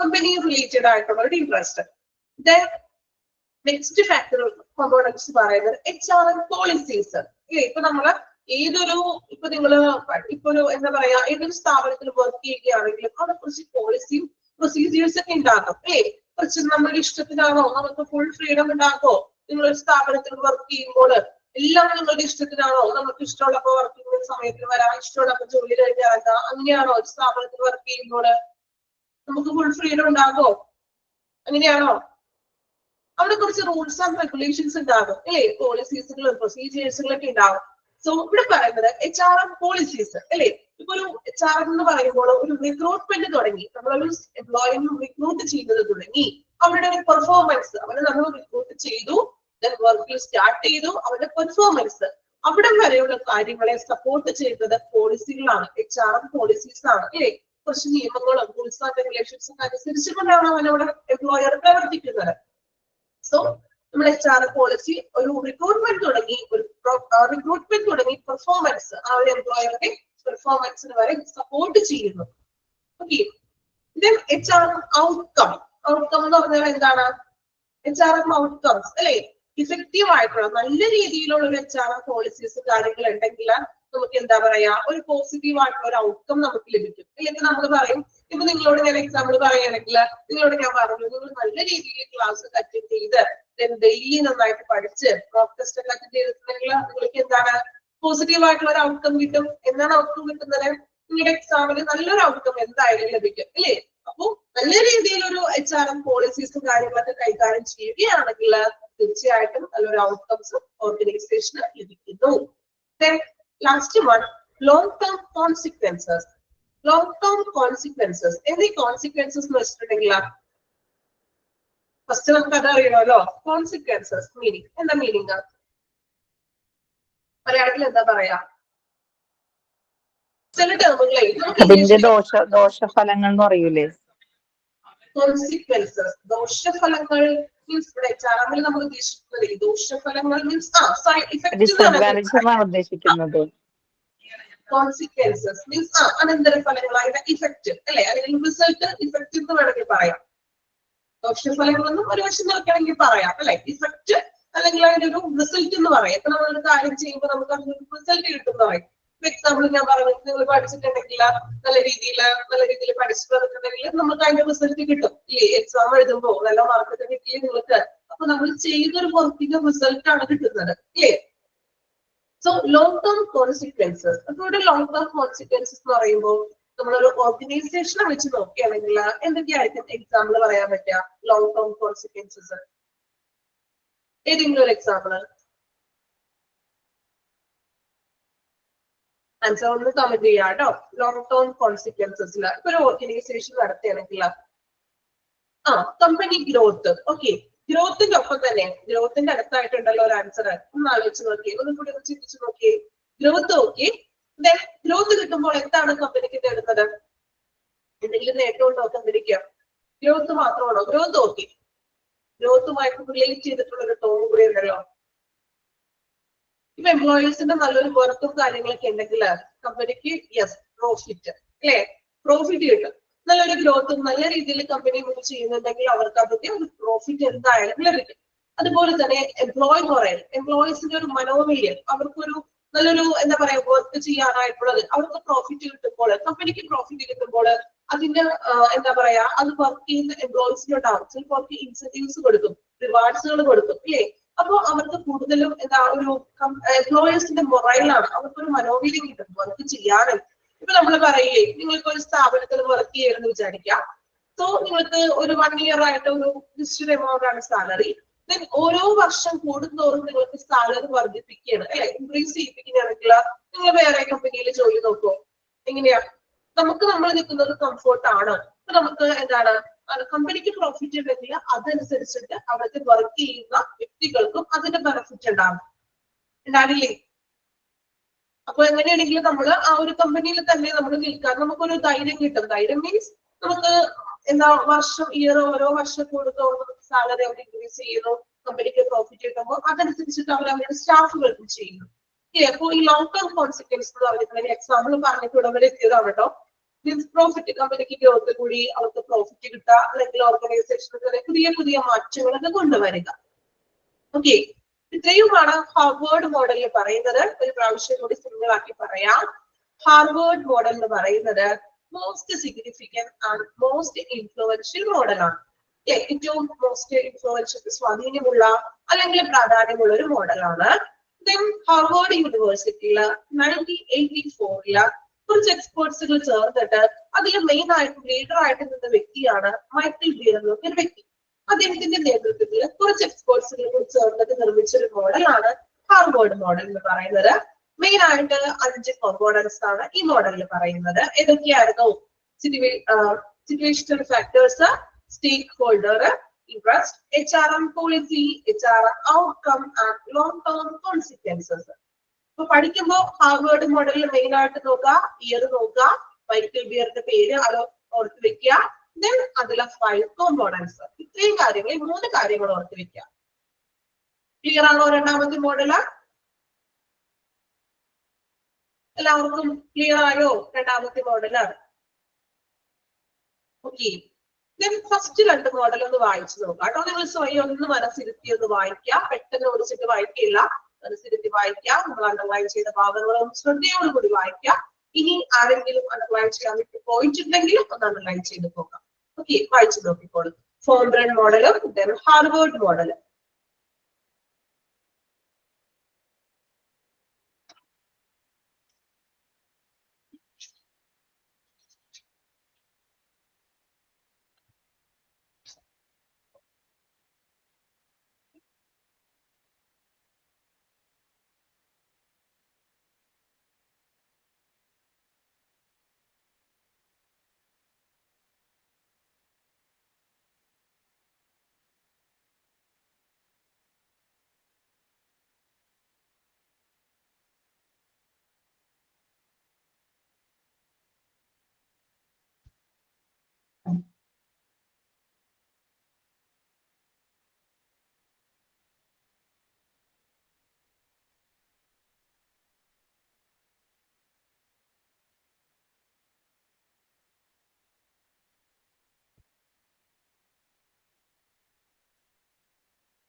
B: കമ്പനി റിലേറ്റഡ് ആയിട്ടുള്ളവരുടെ ഇൻട്രസ്റ്റ്. നെക്സ്റ്റ് ഫാക്ടർ കോമ്പോണൻസ് പറയുന്നത് HRM പോളിസീസ്. ഇപ്പൊ നമ്മള് ഇപ്പൊ നിങ്ങള് ഇപ്പൊ ഒരു എന്താ പറയാ ഏതൊരു സ്ഥാപനത്തിൽ വർക്ക് ചെയ്യുകയാണെങ്കിലും അവിടെ കുറച്ച് പോളിസിയും പ്രൊസീജിയേഴ്സ് ഒക്കെ ഉണ്ടാകും അല്ലേ? കുറച്ച് നമ്മുടെ ഇഷ്ടത്തിനാണോ? നമുക്ക് ഫുൾ ഫ്രീഡം ഉണ്ടാകോ? നിങ്ങളൊരു സ്ഥാപനത്തിൽ വർക്ക് ചെയ്യുമ്പോൾ എല്ലാം നിങ്ങളുടെ ഇഷ്ടത്തിനാണോ? നമുക്ക് ഇഷ്ടമുള്ളപ്പോ വർക്ക് ചെയ്യുന്ന സമയത്തിന് വരാം, ഇഷ്ടമുള്ളപ്പോ ജോലി കഴിഞ്ഞാൽ ഇറങ്ങാം, അങ്ങനെയാണോ? ഒരു സ്ഥാപനത്തിൽ വർക്ക് ചെയ്യുമ്പോൾ നമുക്ക് ഫുൾ ഫ്രീഡം ഉണ്ടാകോ? അങ്ങനെയാണോ? അവിടെ കുറച്ച് റൂൾസ് ആൻഡ് റെഗുലേഷൻസ് ഉണ്ടാകും അല്ലേ, പോളിസീസുകളും പ്രൊസീജിയേഴ്സുകളൊക്കെ ഉണ്ടാവും. സോ ഇവിടെ പറയുന്നത് HRM പോളിസീസ് അല്ലേ. ഇപ്പൊ ഒരു HRM എന്ന് പറയുമ്പോൾ ഒരു റിക്രൂട്ട്മെന്റ് തുടങ്ങി, നമ്മളൊരു എംപ്ലോയിനെ റിക്രൂട്ട് ചെയ്യുന്നത് തുടങ്ങി, അവരുടെ ഒരു പെർഫോമൻസ്, അവരെ നമ്മൾ റിക്രൂട്ട് ചെയ്തു, വർക്കിൽ സ്റ്റാർട്ട് ചെയ്തു, അവരുടെ പെർഫോമൻസ് അവിടെ വരെയുള്ള കാര്യങ്ങളെ സപ്പോർട്ട് ചെയ്യുന്നത് പോളിസികളാണ്, HRM പോളിസീസ് ആണ് അല്ലേ. കുറച്ച് നിയമങ്ങളും റൂൾസ് ആൻഡ് റെഗുലേഷൻസും അനുസരിച്ചുകൊണ്ടാണ് അവനവിടെ എംപ്ലോയർ പ്രവർത്തിക്കുന്നത്. സോ നമ്മുടെ HRM പോളിസി ഒരു റിക്രൂട്ട്മെന്റ് തുടങ്ങി, പെർഫോമൻസ്, ആ ഒരു എംപ്ലോയറുടെ പെർഫോമൻസിന് വരെ സപ്പോർട്ട് ചെയ്യുന്നു. ഓക്കെ, HRM ഔട്ട്കം എന്ന് പറഞ്ഞാൽ എന്താണ്? HRM ഔട്ട്കംസ് അല്ലെ, ഇഫക്റ്റീവ് ആയിട്ടുള്ള നല്ല രീതിയിലുള്ള ഒരു HRM പോളിസീസ് കാര്യങ്ങൾ ഉണ്ടെങ്കിൽ നമുക്ക് എന്താ പറയാ, ഒരു പോസിറ്റീവ് ആയിട്ടുള്ള ഒരു ഔട്ട്കം നമുക്ക് ലഭിക്കും. അല്ലെങ്കിൽ നമ്മൾ പറയും, ഇപ്പൊ നിങ്ങളോട് ഞാൻ എക്സാമ്പിൾ പറയുകയാണെങ്കിൽ, നിങ്ങളോട് ഞാൻ പറഞ്ഞു നിങ്ങൾ നല്ല രീതിയിൽ ക്ലാസ് അറ്റൻഡ് ചെയ്ത് ഡെയിലി നന്നായിട്ട് പഠിച്ച് മോക്ക് ടെസ്റ്റ് ഒക്കെ അറ്റൻഡ് ചെയ്തിട്ടുണ്ടെങ്കിൽ നിങ്ങൾക്ക് എന്താണ് പോസിറ്റീവ് ആയിട്ടുള്ള ഒരു ഔട്ട്കം കിട്ടും. എന്താണ് ഔട്ട്കം കിട്ടുന്നത്? നിങ്ങളുടെ എക്സാമിന് നല്ലൊരു ഔട്ട്കം എന്തായാലും ലഭിക്കും അല്ലേ. അപ്പൊ നല്ല രീതിയിൽ ഒരു HRM പോളിസീസും കാര്യങ്ങളൊക്കെ കൈകാര്യം ചെയ്യുകയാണെങ്കിൽ തീർച്ചയായിട്ടും നല്ലൊരു ഔട്ട്കംസ് ഓർഗനൈസേഷന് ലഭിക്കുന്നു. Last one, long term consequences. Long term consequences, എന്നീ കോൺസിക്വൻസസ് എന്ന് വെച്ചിട്ടുണ്ടെങ്കിൽ ഫസ്റ്റ് നമുക്ക് അത് അറിയണമല്ലോ. കോൺസിക്വൻസസ് മീനിങ് എന്താ? മീനിങ് മലയാളത്തിൽ എന്താ പറയാ? ചില ടേമുകളെ
C: അതിന്റെ ദോഷഫലങ്ങൾ എന്ന് പറയൂലേ?
B: കോൺസിക്വൻസസ്, ദോഷഫലങ്ങൾ മീൻസ് ഇവിടെ HRM നമ്മൾ ഉദ്ദേശിക്കുന്നത് ദോഷഫലങ്ങൾ മീൻസ്
C: ഉദ്ദേശിക്കുന്നത്.
B: കോൺസിക്വൻസസ് മീൻസ് അനന്തര ഫലങ്ങൾ, അതിന്റെ ഇഫക്റ്റ് അല്ലെ, അല്ലെങ്കിൽ റിസൾട്ട് ഇഫക്റ്റ് എന്ന് വേണമെങ്കിൽ പറയാം. ദോഷഫലങ്ങളൊന്നും ഒരു വശം നോക്കുകയാണെങ്കിൽ പറയാം അല്ലെ, ഇഫക്റ്റ് അല്ലെങ്കിൽ അതിന്റെ ഒരു റിസൾട്ട് എന്ന് പറയാം. ഇപ്പൊ നമ്മളൊരു കാര്യം ചെയ്യുമ്പോൾ നമുക്ക് അതിനൊരു റിസൾട്ട് കിട്ടും പറയും. എക്സാമ്പിൾ ഞാൻ പറഞ്ഞു, നിങ്ങൾ പഠിച്ചിട്ടുണ്ടെങ്കിൽ നല്ല രീതിയിൽ പഠിച്ചു പറഞ്ഞിട്ടുണ്ടെങ്കിൽ നമുക്ക് അതിന്റെ റിസൾട്ട് കിട്ടും ഇല്ലേ. എക്സാം എഴുതുമ്പോൾ നല്ല മാർക്കൊക്കെ കിട്ടിയ നിങ്ങൾക്ക്, അപ്പൊ നമ്മൾ ചെയ്തൊരു വർക്കിന്റെ റിസൾട്ട് ആണ് കിട്ടുന്നത് ഇല്ലേ. സോ ലോങ് ടേം കോൺസിക്വൻസസ്, അപ്പൊ ഇവിടെ ലോങ് ടേം കോൺസിക്വൻസസ് എന്ന് പറയുമ്പോൾ നമ്മളൊരു ഓർഗനൈസേഷനെ വെച്ച് നോക്കുകയാണെങ്കിൽ എന്തൊക്കെയായിരിക്കും എക്സാമ്പിൾ പറയാൻ പറ്റുക? ലോങ് ടേം കോൺസിക്വൻസസ് ഏതെങ്കിലും ഒരു എക്സാമ്പിൾ ആൻസർ ഒന്ന് കമന്റ് ചെയ്യാം കേട്ടോ. ലോങ് ടേം കോൺസിക്വൻസസിൽ ഇപ്പൊ ഒരു ഓർഗനൈസേഷൻ നടത്തുകയാണെങ്കിൽ കമ്പനി ഗ്രോത്ത്. ഓക്കെ, ഗ്രോത്തിന്റെ ഒപ്പം തന്നെ ഗ്രോത്തിന്റെ അടുത്തായിട്ടുണ്ടല്ലോ ഒരു ആൻസർ, ഒന്ന് ആലോചിച്ച് നോക്കിയേ, ഒന്നും കൂടി ഒന്ന് ചിന്തിച്ചു നോക്കിയേ. ഗ്രോത്ത് ഓക്കെ, ഗ്രോത്ത് കിട്ടുമ്പോൾ എന്താണ് കമ്പനിക്ക് നേടുന്നത്? എന്തെങ്കിലും നേട്ടമുണ്ടോ കമ്പനിക്ക്? ഗ്രോത്ത് മാത്രമാണോ? ഗ്രോത്ത് ഓക്കെ, ഗ്രോത്തുമായിട്ട് റിലേറ്റ് ചെയ്തിട്ടുള്ള ഒരു ടോൺ കൂടി ഉണ്ടല്ലോ. ഇപ്പൊ എംപ്ലോയീസിന്റെ നല്ലൊരു വർക്കും കാര്യങ്ങളൊക്കെ ഉണ്ടെങ്കിൽ കമ്പനിക്ക് യെസ് പ്രോഫിറ്റ് അല്ലെ, പ്രോഫിറ്റ് കിട്ടും. നല്ലൊരു ഗ്രോത്തും നല്ല രീതിയിൽ കമ്പനി മൂവ് ചെയ്യുന്നുണ്ടെങ്കിൽ അവർക്ക് അതിന്റെ ഒരു പ്രോഫിറ്റ് എന്തായാലും ലഭിക്കും. അതുപോലെ തന്നെ എംപ്ലോയി പറയൽ, എംപ്ലോയീസിന്റെ ഒരു മനോവീര്യം, അവർക്കൊരു നല്ലൊരു എന്താ പറയാ വർക്ക് ചെയ്യാനായിട്ടുള്ളത്, അവർക്ക് പ്രോഫിറ്റ് കിട്ടുമ്പോൾ, കമ്പനിക്ക് പ്രോഫിറ്റ് കിട്ടുമ്പോൾ അതിന്റെ എന്താ പറയാ അത് വർക്ക് ചെയ്യുന്ന എംപ്ലോയീസിനോടാവും. ചിലപ്പോൾ അവർക്ക് ഇൻസെന്റീവ്സ് കൊടുക്കും, റിവാർഡ്സുകൾ കൊടുക്കും ഇല്ലേ. അപ്പൊ അവർക്ക് കൂടുതലും എന്താ ഒരു എംപ്ലോയേഴ്സിന്റെ മൊറൈലാണ്, അവർക്കൊരു മനോവീര്യം കിട്ടും വർക്ക് ചെയ്യാനും. ഇപ്പൊ നമ്മൾ പറയേ, നിങ്ങൾക്ക് ഒരു സ്ഥാപനത്തിൽ വർക്ക് ചെയ്യണമെന്ന് വിചാരിക്കാം. സോ നിങ്ങൾക്ക് ഒരു 1 year ആയിട്ട് ഒരു നിശ്ചിത എമൗണ്ട് ആണ് സാലറി. ദെൻ ഓരോ വർഷം കൂടുന്തോറും നിങ്ങൾക്ക് സാലറി വർദ്ധിപ്പിക്കുകയാണ് അല്ലെ, ഇൻക്രീസ് ചെയ്യിപ്പിക്കുകയാണെങ്കിൽ നിങ്ങൾ വേറെ കമ്പനിയിൽ ജോലി നോക്കുമോ? എങ്ങനെയാ? നമ്മൾ നിൽക്കുന്നത് കംഫോർട്ട് ആണ്. അപ്പൊ നമുക്ക് എന്താണ് കമ്പനിക്ക് പ്രോഫിറ്റ് ഉണ്ടെങ്കിൽ അതനുസരിച്ചിട്ട് അവിടുത്തെ വർക്ക് ചെയ്യുന്ന വ്യക്തികൾക്കും അതിന്റെ ബെനിഫിറ്റ് ഉണ്ടാവില്ലേ? അപ്പൊ എങ്ങനെയാണെങ്കിലും നമ്മൾ ആ ഒരു കമ്പനിയിൽ തന്നെ നമ്മൾ നിൽക്കാൻ നമുക്കൊരു ധൈര്യം കിട്ടും. ധൈര്യം മീൻസ് നമുക്ക് എന്താ ഓരോ വർഷം കൂടുന്നതോളം സാലറി അവർ ഇൻക്രീസ് ചെയ്യുന്നു, കമ്പനിക്ക് പ്രോഫിറ്റ് കിട്ടുമ്പോൾ അതനുസരിച്ചിട്ട് അവർ അവരുടെ സ്റ്റാഫുകൾക്കും ചെയ്യുന്നു. അപ്പൊ ഈ ലോങ് ടേം കോൺസിക്വൻസ് എന്ന് പറഞ്ഞിട്ടുണ്ടെങ്കിൽ എക്സാമ്പിൾ പറഞ്ഞിട്ട് ഇവിടെ വരെ എത്തിയതാണ് കേട്ടോ. മീൻസ് പ്രോഫിറ്റ്, കമ്പനിക്ക് ഗ്രോത്ത് കൂടി അവർക്ക് പ്രോഫിറ്റ് കിട്ടുക, അല്ലെങ്കിൽ ഓർഗനൈസേഷനിൽ തന്നെ പുതിയ പുതിയ മാറ്റങ്ങളൊക്കെ കൊണ്ടുവരിക. ഓക്കെ, ഇത്രയുമാണ് ഹാർവേർഡ് മോഡലിൽ പറയുന്നത്. ഒരു പ്രാവശ്യം കൂടി സിമ്പിൾ ആക്കി പറയാം. ഹാർവേർഡ് മോഡൽ എന്ന് പറയുന്നത് most significant and most influential മോഡലാണ്. ഏറ്റവും മോസ്റ്റ് ഇൻഫ്ലുവൻഷ്യൽ സ്വാധീനമുള്ള അല്ലെങ്കിൽ പ്രാധാന്യമുള്ള ഒരു മോഡലാണ്. ഹാർവേർഡ് യൂണിവേഴ്സിറ്റിയില് 1984 കുറച്ച് എക്സ്പേർട്സുകൾ ചേർന്നിട്ട് അതിൽ മെയിൻ ആയിട്ട് ലീഡർ ആയിട്ട് നിന്ന വ്യക്തിയാണ് മൈക്കിൾ ബിയർ എന്നൊക്കെ ഒരു വ്യക്തി. അദ്ദേഹത്തിന്റെ നേതൃത്വത്തിൽ കുറച്ച് എക്സ്പേർട്സുകളെ കൂടി ചേർന്നിട്ട് നിർമ്മിച്ച ഒരു മോഡലാണ് ഹാർവേർഡ് മോഡൽ എന്ന് പറയുന്നത്. മെയിൻ ആയിട്ട് 5 കോമ്പോണൻസ് ആണ് ഈ മോഡലിൽ പറയുന്നത്. ഏതൊക്കെയായിരുന്നു? Situational factors, stakeholder interest, HRM policy, HRM outcome and long term consequences. അപ്പൊ പഠിക്കുമ്പോൾ ഹാർവേർഡ് മോഡലിൽ മെയിൻ ആയിട്ട് നോക്കുക, ഇയർ നോക്കുക, മൈക്കൽ ബിയറിന്റെ പേര് അത് ഓർത്ത് വെക്കുക, ദെൻ അതിലെ 5 കോമ്പോണൻസ്. ഇത്രയും കാര്യങ്ങൾ, 3 കാര്യങ്ങൾ ഓർത്ത് വെക്കുക. ക്ലിയർ ആണോ? രണ്ടാമത്തെ മോഡല് എല്ലാവർക്കും ക്ലിയർ ആയോ? രണ്ടാമത്തെ മോഡല് ഓക്കെ. ഫസ്റ്റ് 2 മോഡൽ ഒന്ന് വായിച്ചു നോക്കാം കേട്ടോ. നിങ്ങൾ സ്വയം ഒന്ന് മനസ്സിരുത്തി ഒന്ന് വായിക്കുക. പെട്ടെന്ന് ഓടിച്ചിട്ട് വായിക്കില്ല, മനസ്സിരുത്തി വായിക്കുക. നമ്മൾ അണ്ടർലൈൻ ചെയ്ത ഭാഗങ്ങളും ശ്രദ്ധയോടുകൂടി വായിക്കുക. ഇനി ആരെങ്കിലും അണ്ടർലൈൻ ചെയ്യാൻ വേണ്ടി പോയിട്ടുണ്ടെങ്കിൽ ഒന്ന് അണ്ടർലൈൻ ചെയ്ത് പോകാം. ഓക്കെ, വായിച്ചു നോക്കിക്കോളൂ. ഫോംബ്രൺ മോഡലും ദെൻ ഹാർവേർഡ് മോഡലും.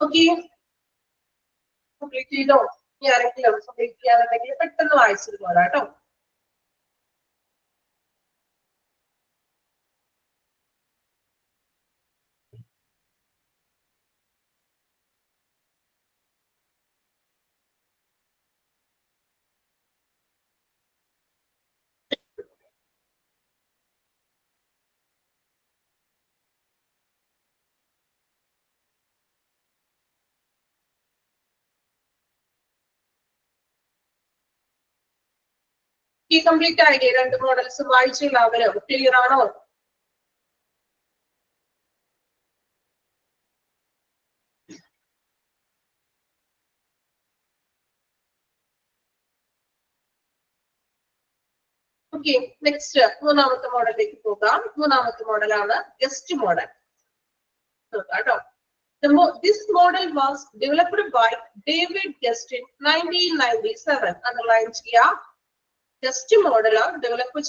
B: ഓക്കെ, കംപ്ലീറ്റ് ചെയ്തോ? ഇനി ആരെങ്കിലും കംപ്ലീറ്റ് ചെയ്യാനുണ്ടെങ്കിൽ പെട്ടെന്ന് വായിച്ചത് പോരാ കേട്ടോ. ഈ കംപ്ലീറ്റ് ആയില്ലേ? 2 മോഡൽസ് വായിച്ചില്ല അവരും? ക്ലിയർ ആണോ? ഓക്കെ, നെക്സ്റ്റ് 3ാമത്തെ മോഡലിലേക്ക് പോകാം. 3ാമത്തെ മോഡലാണ് ഗസ്റ്റ് മോഡൽ. കേട്ടോ, this model was developed by David Guest in 1997. Underline ചെയ്യാം. ഗസ്റ്റ് മോഡൽ ഡെവലപ്പ്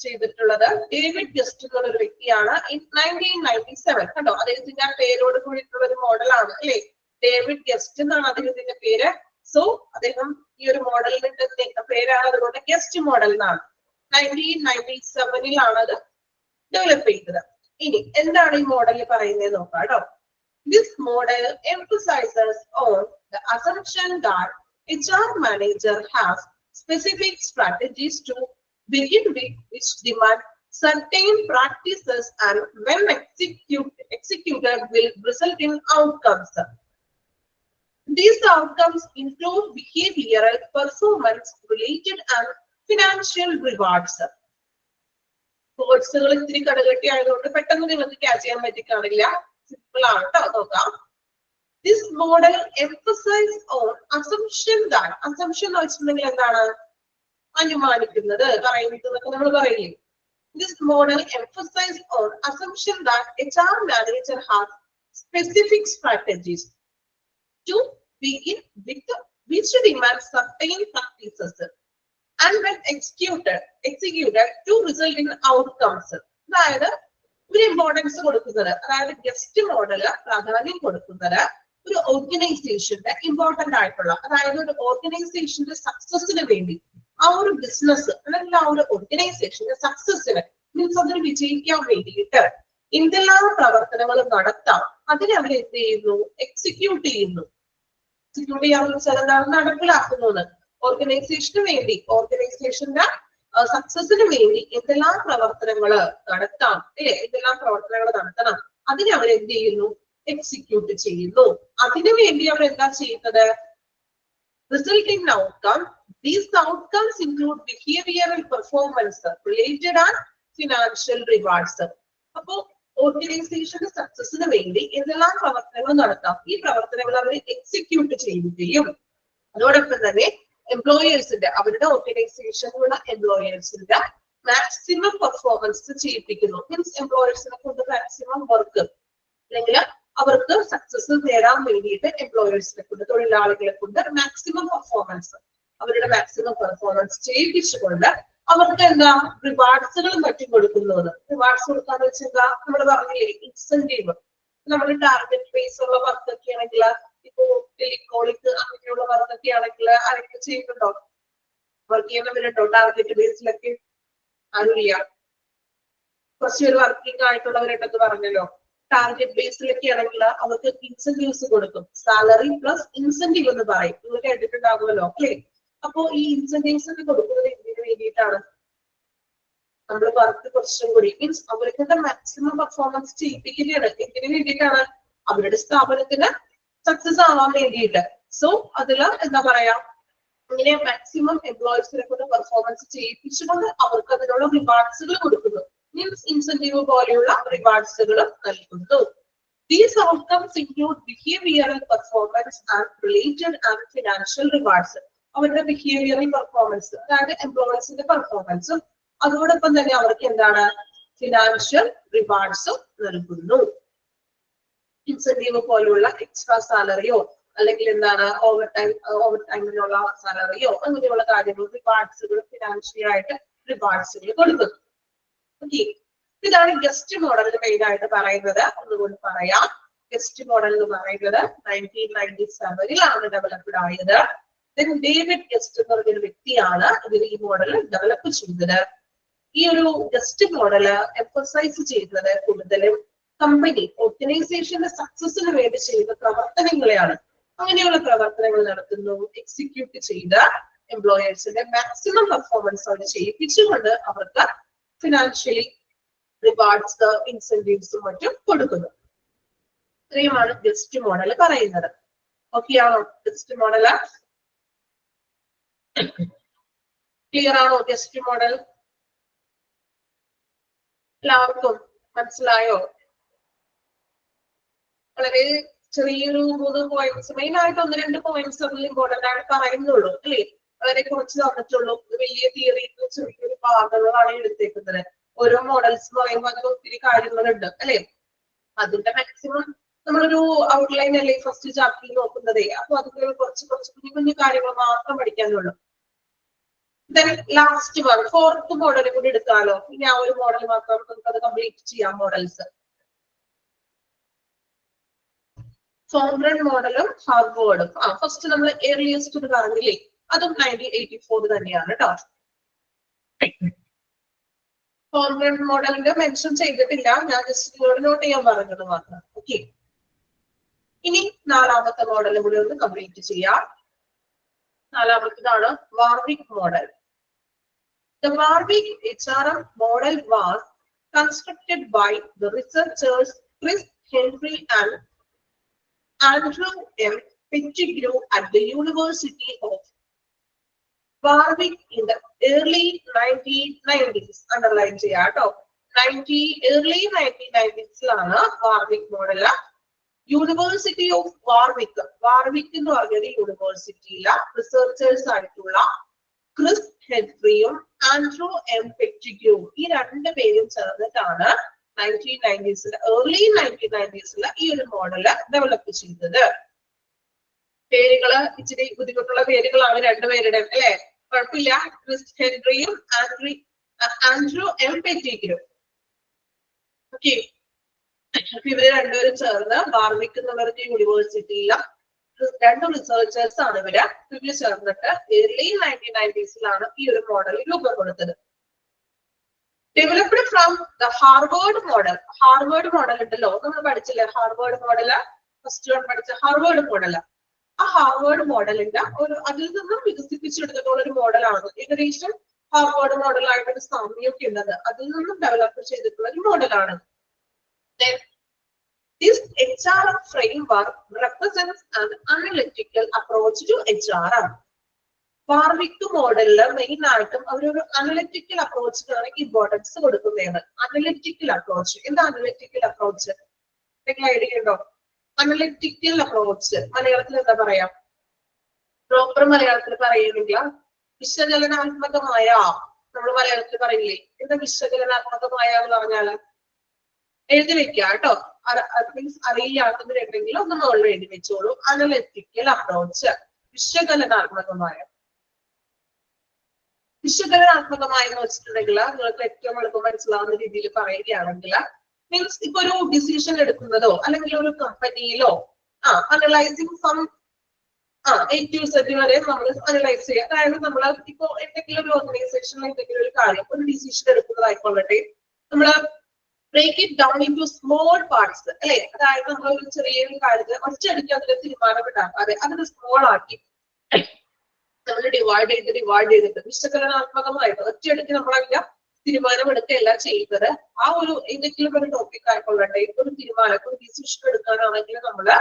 B: ചെയ്തിട്ടുള്ളത് ഡേവിഡ് ഗസ്റ്റ് എന്നുള്ള ഒരു വ്യക്തിയാണ്. ഇൻ 1997 കേട്ടോ. അദ്ദേഹത്തിന്റെ ആ പേരോട് കൂടിയിട്ടുള്ള ഒരു മോഡലാണ് അല്ലെ, ഡേവിഡ് ഗസ്റ്റ് എന്നാണ് അദ്ദേഹത്തിന്റെ പേര്. സോ അദ്ദേഹം ഈ ഒരു മോഡലിന്റെ പേരാണ്, അതുകൊണ്ട് ഗസ്റ്റ് മോഡൽ എന്നാണ്. 1997 അത് ഡെവലപ്പ് ചെയ്തത്. ഇനി എന്താണ് ഈ മോഡലിൽ പറയുന്നത് നോക്കാം കേട്ടോ. This model emphasizes on the assumption that HR manager has specific strategies to begin with, which demand certain practices and when executed will result in outcomes. These outcomes include behavioral, performance related and financial rewards. കോഴ്സുകൾ ഇത്തിരി കടകെട്ടി ആയതുകൊണ്ട് പെട്ടെന്ന് നിങ്ങൾക്ക് ക്യാച്ച് ചെയ്യാൻ പറ്റി കാണില്ല. സിമ്പിൾ ആണ് കേട്ടോ. നോക്കാം. This model emphasizes on assumption that, assumption എന്ന് വെച്ചിട്ടുണ്ടെങ്കിൽ എന്താണ്? അനുമാനിക്കുന്നത്, പറയുന്നത് നമ്മൾ പറയില്ലേ. This model emphasizes on assumption that HR manager has specific strategies to begin with, which demand certain practices and when executed to result in outcomes. അതായത് ഒരു ഇമ്പോർട്ടൻസ് കൊടുക്കുന്നത്, അതായത് ഗസ്റ്റ് മോഡല് പ്രാധാന്യം കൊടുക്കുന്നത് ഒരു ഓർഗനൈസേഷന്റെ ഇമ്പോർട്ടന്റ് ആയിട്ടുള്ള, അതായത് ഒരു ഓർഗനൈസേഷന്റെ സക്സസിന് വേണ്ടി, ആ ഒരു ബിസിനസ് അല്ലെങ്കിൽ ആ ഒരു ഓർഗനൈസേഷന്റെ സക്സസിന് മീൻസ് അതിന് വിജയിക്കാൻ വേണ്ടിയിട്ട് എന്തെല്ലാം പ്രവർത്തനങ്ങൾ നടത്താം അതിനെ അവർ എന്ത് ചെയ്യുന്നു? എക്സിക്യൂട്ട് ചെയ്യുന്നു. എക്സിക്യൂട്ട് ചെയ്യാന്ന് വെച്ചാൽ എന്താണ്? നടപ്പിലാക്കുന്നത്. ഓർഗനൈസേഷന് വേണ്ടി, ഓർഗനൈസേഷന്റെ സക്സസിന് വേണ്ടി എന്തെല്ലാം പ്രവർത്തനങ്ങൾ നടത്താം അല്ലെ, എന്തെല്ലാം പ്രവർത്തനങ്ങൾ നടത്തണം അതിനെ അവർ എന്ത് ചെയ്യുന്നു? എക്സിക്യൂട്ട് ചെയ്യുന്നു. അതിനുവേണ്ടി അവർ എന്താ ചെയ്യുന്നത്? Resulting outcome. These outcomes include behavioral performance related and financial rewards. അപ്പോ ഓർഗനൈസേഷന്റെ സക്സസിന് വേണ്ടി എന്തെല്ലാം പ്രവർത്തനങ്ങൾ നടത്താം, ഈ പ്രവർത്തനങ്ങൾ അവർ എക്സിക്യൂട്ട് ചെയ്യുകയും അതോടൊപ്പം തന്നെ എംപ്ലോയേഴ്സിന്റെ, അവരുടെ ഓർഗനൈസേഷനിലുള്ള എംപ്ലോയേഴ്സിന്റെ മാക്സിമം പെർഫോമൻസ് ചെയ്യിപ്പിക്കുന്നു. മീൻസ് എംപ്ലോയേഴ്സിനെ കൊണ്ട് മാക്സിമം വർക്ക് അല്ലെങ്കിൽ അവർക്ക് സക്സസ് നേടാൻ വേണ്ടിയിട്ട് എംപ്ലോയേഴ്സിനെ കൊണ്ട്, തൊഴിലാളികളെ കൊണ്ട് മാക്സിമം പെർഫോമൻസ്, അവരുടെ മാക്സിമം പെർഫോമൻസ് ചെയ്യിപ്പിച്ചുകൊണ്ട് അവർക്ക് എന്താ റിവാർഡ്സുകളും മറ്റും കൊടുക്കുന്നു. റിവാർഡ്സ് കൊടുക്കാന്ന് വെച്ചാൽ എന്താ, നമ്മൾ പറഞ്ഞില്ലേ ഇൻസെന്റീവ്. നമ്മൾ ടാർഗറ്റ് ബേസ് ഉള്ള വർക്കൊക്കെ ആണെങ്കിൽ, ഇപ്പോ ടെലികോളിക്ക് അങ്ങനെയുള്ള വർക്കൊക്കെ ആണെങ്കിൽ ആരൊക്കെ ചെയ്യുന്നുണ്ടോ, വർക്ക് ചെയ്യുന്നവരുണ്ടോ ടാർഗറ്റ് ബേസിലൊക്കെ? അറിയില്ല, കുറച്ചുപേര് വർക്കിംഗ് ആയിട്ടുള്ളവരുണ്ടെന്ന് പറഞ്ഞല്ലോ. ടാർഗറ്റ് ബേസിലൊക്കെ ആണെങ്കിൽ അവർക്ക് ഇൻസെന്റീവ്സ് കൊടുക്കും. സാലറി പ്ലസ് ഇൻസെന്റീവ് എന്ന് പറയും. നിങ്ങൾ കേട്ടിട്ടുണ്ടാകുമല്ലോ അല്ലേ? അപ്പോ ഈ ഇൻസെന്റീവ്സ് ഒക്കെ കൊടുക്കുന്നത് എന്തിനു വേണ്ടിയിട്ടാണ്? നമ്മൾ വർക്ക് കുറച്ചും കൂടി മീൻസ് അവർക്ക് മാക്സിമം പെർഫോമൻസ് ചെയ്യിപ്പിക്കുകയാണ്. എന്തിനു വേണ്ടിയിട്ടാണ്? അവരുടെ സ്ഥാപനത്തിന് സക്സസ് ആവാൻ വേണ്ടിയിട്ട്. സോ അതില് എന്താ പറയാ, ഇങ്ങനെ മാക്സിമം എംപ്ലോയീസിനെ കൊണ്ട് പെർഫോമൻസ് ചെയ്യിപ്പിച്ചുകൊണ്ട് അവർക്ക് അതിനുള്ള റിവാർഡ്സുകൾ കൊടുക്കുന്നു. മീൻസ് ഇൻസെന്റീവ് പോലെയുള്ള റിവാർഡ്സുകൾ നൽകുന്നു. These outcomes include behavioral performance and related and financial rewards. അവരുടെ ബിഹേവിയറൽ പെർഫോമൻസ്, അതായത് എംപ്ലോയീസിന്റെ പെർഫോമൻസും അതോടൊപ്പം തന്നെ അവർക്ക് എന്താണ് ഫിനാൻഷ്യൽ റിവാർഡ്സും നൽകുന്നു. ഇൻസെന്റീവ് പോലുള്ള എക്സ്ട്രാ സാലറിയോ അല്ലെങ്കിൽ എന്താണ് ഓവർ ടൈമിനുള്ള സാലറിയോ അങ്ങനെയുള്ള കാര്യങ്ങൾ, റിവാർഡ്സുകൾ, ഫിനാൻഷ്യൽ ആയിട്ട് റിവാർഡ്സുകൾ കൊടുക്കുന്നു. ഓക്കെ, ഇതാണ് ഗസ്റ്റ് മോഡൽ മെയിൻ ആയിട്ട് പറയുന്നത്. ഒന്നുകൂടി പറയാം. ഗസ്റ്റ് മോഡൽ എന്ന് പറയുന്നത് 1997 ഡെവലപ്ഡ് ആയത്. ഡേവിഡ് ഗസ്റ്റ് എന്ന് പറഞ്ഞൊരു വ്യക്തിയാണ് ഇതിൽ ഈ മോഡൽ ഡെവലപ്പ് ചെയ്തത്. ഈ ഒരു ഗസ്റ്റ് മോഡല് എംഫസൈസ് ചെയ്യുന്നത് കൂടുതലും കമ്പനി ഓർഗനൈസേഷന്റെ സക്സസിന് വേണ്ടി ചെയ്യുന്ന പ്രവർത്തനങ്ങളെയാണ്. അങ്ങനെയുള്ള പ്രവർത്തനങ്ങൾ നടത്തുന്നു, എക്സിക്യൂട്ട് ചെയ്ത് എംപ്ലോയേഴ്സിന്റെ മാക്സിമം പെർഫോമൻസ് അവർ ചെയ്യിപ്പിച്ചുകൊണ്ട് അവർക്ക് ഫിനാൻഷ്യലി റിവാർഡ്സ്, ഇൻസെന്റീവ്സും മറ്റും കൊടുക്കുന്നു. ഇത്രയുമാണ് ഗസ്റ്റ് മോഡൽ പറയുന്നത്. ഓക്കെ ആണോ? ഗസ്റ്റ് മോഡല് ക്ലിയർ ആണോ? ഗസ്റ്റ് മോഡൽ എല്ലാവർക്കും മനസ്സിലായോ? വളരെ ചെറിയൊരു 3 പോയിന്റ്സ്, മെയിൻ ആയിട്ട് 1-2 പോയിന്റ്സ് അതിൽ ഇമ്പോർട്ടന്റ് ആയിട്ട് പറയുന്നുള്ളൂ അല്ലേ? വളരെ കുറച്ച് തന്നിട്ടുള്ളൂ. വലിയ തിയറി ചെറിയൊരു ഭാഗങ്ങളാണ് എടുത്തേക്കുന്നത്. ഓരോ മോഡൽസ് എന്ന് പറയുമ്പോൾ അതിൽ ഒത്തിരി കാര്യങ്ങളുണ്ട് അല്ലെ? അതിന്റെ മാക്സിമം നമ്മളൊരു ഔട്ട്ലൈൻ അല്ലേ ഫസ്റ്റ് ചാപ്റ്ററിൽ നോക്കുന്നതേ. അപ്പൊ അതിൽ കുറച്ച് കുഞ്ഞു കുഞ്ഞു കാര്യങ്ങൾ മാത്രം പഠിക്കാനുള്ളൂ. ലാസ്റ്റ് വൺ 4th മോഡൽ കൂടി എടുക്കാലോ. ഇനി ആ ഒരു മോഡൽ മാത്രം നമുക്ക് അത് കംപ്ലീറ്റ് ചെയ്യാം. മോഡൽസ് ഫോംഗ്രൺ മോഡലും ഹാർവേർഡും. ഫസ്റ്റ് നമ്മൾ ഏർലിയസ്റ്റ് എന്ന് പറഞ്ഞില്ലേ, അതും 1984 തന്നെയാണ് കേട്ടോ. ഫോംഗ്രൺ മോഡലിന്റെ മെൻഷൻ ചെയ്തിട്ടില്ല, ഞാൻ ജസ്റ്റ് നോട്ട് ചെയ്യാൻ പറഞ്ഞത് മാത്രം. ഓക്കെ, ഇനി 4ാമത്തെ മോഡൽ കൂടി ഒന്ന് കംപ്ലീറ്റ് ചെയ്യാം. 4ാമത്തേതാണ് Warwick model. The Warwick HRM model was constructed by the researchers Chris Henry and Andrew M. Pettigrew at the University of Warwick in the early 1990s. Underline ചെയ്യാട്ടോ. early 1990s ലാണ് Warwick model. University of Warwick, Warwick എന്ന് പറഞ്ഞൊരു യൂണിവേഴ്സിറ്റിയിലെ റിസർച്ചേഴ്സ് ആയിട്ടുള്ള ക്രിസ് ഹെൻറിയും ആൻഡ്രൂ എം പെറ്റിഗ്രൂ, ഈ 2 പേരും ചേർന്നിട്ടാണ് 1990s early 1990s ഈ ഒരു മോഡല് ഡെവലപ്പ് ചെയ്തത്. പേരുകള് ഇച്ചിരി ബുദ്ധിമുട്ടുള്ള പേരുകളാണ് 2 പേരുടെ അല്ലെ? കുഴപ്പമില്ല. ക്രിസ് ഹെൻറിയും ആൻഡ്രൂ എം പെറ്റിഗ്രൂ. ഓക്കെ, ഇവര് 2 പേരും ചേർന്ന് വാർവിക് എന്ന് പറഞ്ഞ യൂണിവേഴ്സിറ്റിയിലെ 2 റിസർച്ചേഴ്സ് ആണ് ഇവര് ചേർന്നിട്ട് early 1990s ഈ ഒരു മോഡൽ രൂപം കൊടുത്തത്. Developed from the Harvard model. Harvard model ഉണ്ടല്ലോ, നമ്മൾ പഠിച്ചില്ലേ ഹാർവേർഡ് മോഡല്, ഫസ്റ്റ് വൺ പഠിച്ച ഹാർവേർഡ് മോഡല്. ആ ഹാർവേർഡ് മോഡലിന്റെ അതിൽ നിന്നും വികസിപ്പിച്ചെടുത്തിട്ടുള്ള ഒരു മോഡലാണ്. ഏകദേശം ഹാർവേർഡ് മോഡലായിട്ടൊരു സാമ്യമൊക്കെ ഉള്ളത്, അതിൽ നിന്നും ഡെവലപ്പ് ചെയ്തിട്ടുള്ള ഒരു മോഡലാണ്. This HRM framework represents an analytical approach to HRM. Warwick മോഡലില് മെയിൻ ആയിട്ടും അവരൊരു അനലിറ്റിക്കൽ അപ്രോച്ചിനാണ് ഇമ്പോർട്ടൻസ് കൊടുക്കുന്നത്. അനലിറ്റിക്കൽ അപ്രോച്ച് എന്താ? അനലിറ്റിക്കൽ അപ്രോച്ച് നിങ്ങൾ ഐഡിയ ഉണ്ടോ? അനലിറ്റിക്കൽ അപ്രോച്ച് മലയാളത്തിൽ എന്താ പറയാ? പ്രോപ്പർ മലയാളത്തിൽ പറയുന്നില്ല. വിശകലനാത്മകമായ, നമ്മൾ മലയാളത്തിൽ പറയില്ലേ എന്താ വിശകലനാത്മകമായ എന്ന് പറഞ്ഞാല്? എഴുതി വെക്കുക കേട്ടോ. മീൻസ് അറിയാത്തവരുണ്ടെങ്കിൽ ഒന്ന് മുകളിൽ എഴുതി വെച്ചോളൂ. Analytical approach, വിശകലനാത്മകമായ. വിശകലനാത്മകമായി എന്ന് വെച്ചിട്ടുണ്ടെങ്കിൽ നിങ്ങൾക്ക് ഏറ്റവും എളുപ്പം മനസ്സിലാവുന്ന രീതിയിൽ പറയുകയാണെങ്കിൽ മീൻസ് ഇപ്പൊ ഒരു ഡിസിഷൻ എടുക്കുന്നതോ അല്ലെങ്കിൽ ഒരു കമ്പനിയിലോ analysing some A to Z വരെ നമ്മൾ അനലൈസ് ചെയ്യുക. അതായത് നമ്മൾ ഇപ്പോ എന്തെങ്കിലും ഒരു ഓർഗനൈസേഷനിൽ എന്തെങ്കിലും ഒരു കാര്യം ഒരു ഡിസിഷൻ എടുക്കുന്നതായിക്കൊള്ളട്ടെ, നമ്മള് break it down into small parts അല്ലെ. അതായത് നമ്മൾ ഒരു ചെറിയൊരു കാര്യത്തിൽ ഒറ്റയടിക്ക് അതിന്റെ തീരുമാനമെടുക്കാതെ അതിന് സ്മോൾ ആക്കി നമ്മൾ ഡിവൈഡ് ചെയ്തിട്ട് വിശകലനാത്മകമായിട്ട് ഒറ്റയടിക്ക് നമ്മളതിന്റെ തീരുമാനമെടുക്കുകയല്ല ചെയ്യുന്നത്. ആ ഒരു എന്തെങ്കിലും ഒരു ടോപ്പിക് ആയിക്കൊള്ളട്ടെ, ഒരു തീരുമാനം ഒരു ഡിസിഷൻ എടുക്കാനാണെങ്കിൽ നമ്മള്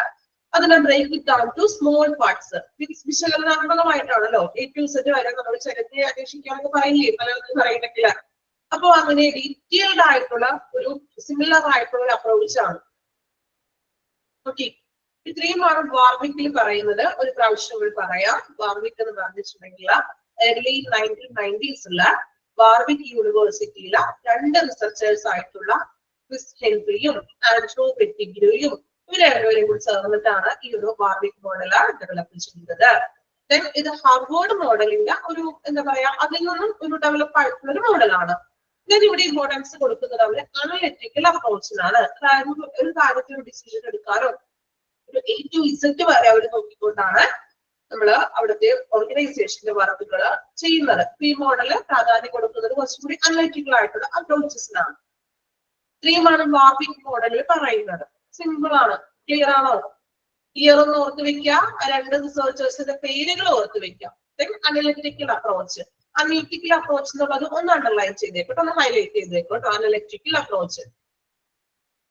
B: അതിനെ break it down to small parts. വിശകലനാത്മകമായിട്ടാണല്ലോ A to Z വരെ നമ്മൾ ചരിത്രം അന്വേഷിക്കാമെന്ന് പറയില്ലേ പലർക്കും പറയുന്നെങ്കിൽ. അപ്പൊ അങ്ങനെ ഡീറ്റെയിൽഡ് ആയിട്ടുള്ള ഒരു സിമിലർ ആയിട്ടുള്ള ഒരു അപ്രോച്ച് ആണ്. ഓക്കെ, ഇത്രയുമാണ് വാർവിക്കിൽ പറയുന്നത്. ഒരു പ്രാവശ്യം കൂടി പറയാം. വാർവിക് എന്ന് പറഞ്ഞിട്ടുണ്ടെങ്കിൽ early 1990s വാർവിക് യൂണിവേഴ്സിറ്റിയിലെ 2 റിസർച്ചേഴ്സ് ആയിട്ടുള്ള ക്രിസ് ഹെൻറിയും ആൻഡ്രൂ പെറ്റിഗ്രുയും ഇവർ രണ്ടുപേരും കൂടി ചേർന്നിട്ടാണ് ഈ ഒരു വാർവിക് മോഡൽ ഡെവലപ്പ് ചെയ്യുന്നത്. ദെൻ ഇത് ഹാർവേർഡ് മോഡലിന്റെ ഒരു എന്താ പറയാ അതിൽ നിന്നും ഒരു ഡെവലപ്പ് ആയിട്ടുള്ള ഒരു മോഡലാണ്. ദെൻ ഇവിടെ ഇമ്പോർട്ടൻസ് കൊടുക്കുന്നത് അവര് അനലിറ്റിക്കൽ അപ്രോച്ചിനാണ്. അതായത് ഒരു കാര്യത്തിൽ ഡിസിഷൻ എടുക്കാനോ ഒരു A to Z വരെ അവർ നോക്കിക്കൊണ്ടാണ് നമ്മള് അവിടുത്തെ ഓർഗനൈസേഷന്റെ വർക്കുകൾ ചെയ്യുന്നത്. ഈ മോഡല് പ്രാധാന്യം കൊടുക്കുന്നത് കുറച്ചുകൂടി അനലിറ്റിക്കൽ ആയിട്ടുള്ള അപ്രോച്ചസിനാണ്. ഇത്രയുമാണ് വാർവിക് മോഡലിൽ പറയുന്നത്. സിമ്പിൾ ആണ്. ക്ലിയർ ആണോ? ക്ലിയർ ഒന്ന് ഓർത്ത് വെക്കുക. 2 റിസർച്ചേഴ്സിന്റെ പേരുകൾ ഓർത്ത് വെക്കാം. Then analytical approach. Analytical approach എന്നുള്ളത് ഒന്ന് അണ്ടർലൈൻ ചെയ്തേക്കോട്ടെ, ഒന്ന് ഹൈലൈറ്റ് ചെയ്തേക്കോട്ടോ. അനലിറ്റിക്കൽ അപ്രോച്ച്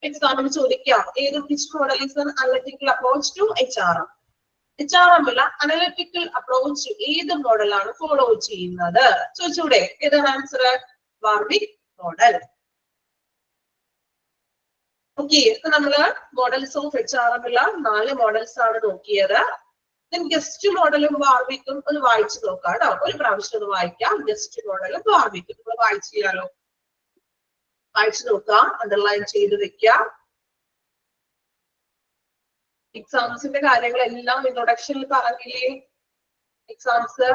B: എക്സാമിന് ചോദിക്കാം. ഏത് which model is an analytical approach to HRM? HRM analytical approach ഏത് മോഡലാണ് ഫോളോ ചെയ്യുന്നത്? ചോദിച്ചൂടെ? ഏതാണ് ആൻസർ? Warwick model. ഓക്കെ, ഇപ്പൊ നമ്മള് മോഡൽസ് ഓഫ് HRM 4 മോഡൽസ് ആണ് നോക്കിയത്. ഗസ്റ്റ് മോഡലും വാർവിക്കും ഒന്ന് വായിച്ചു നോക്കാം കേട്ടോ. ഒരു പ്രാവശ്യം ഒന്ന് വായിക്കാം. ഗസ്റ്റ് മോഡലും വാർവിക്കും നമ്മൾ വായിച്ചു ചെയ്യാലോ. വായിച്ചു നോക്കാം, അണ്ടർലൈൻ ചെയ്ത് വെക്കാം. എക്സാംസിന്റെ കാര്യങ്ങളെല്ലാം ഇൻട്രൊഡക്ഷനിൽ പറഞ്ഞില്ലേ? എക്സാംസ്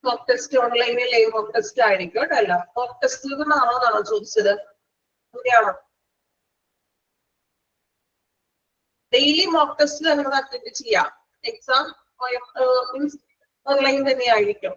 B: മോക്ക് ടെസ്റ്റ് ഓൺലൈനിലെ മോക്ക് ടെസ്റ്റ് ആയിരിക്കും കേട്ടോ. അല്ല, മോക്ക് ടെസ്റ്റിൽ നിന്നാണോ ചോദിച്ചത്? അങ്ങനെയാണോ? ഡെയിലി മോക്ക് ടെസ്റ്റ് നമുക്ക് അറ്റൻഡ് ചെയ്യാം. എക്സാം മീൻസ് ഓൺലൈൻ തന്നെയായിരിക്കും.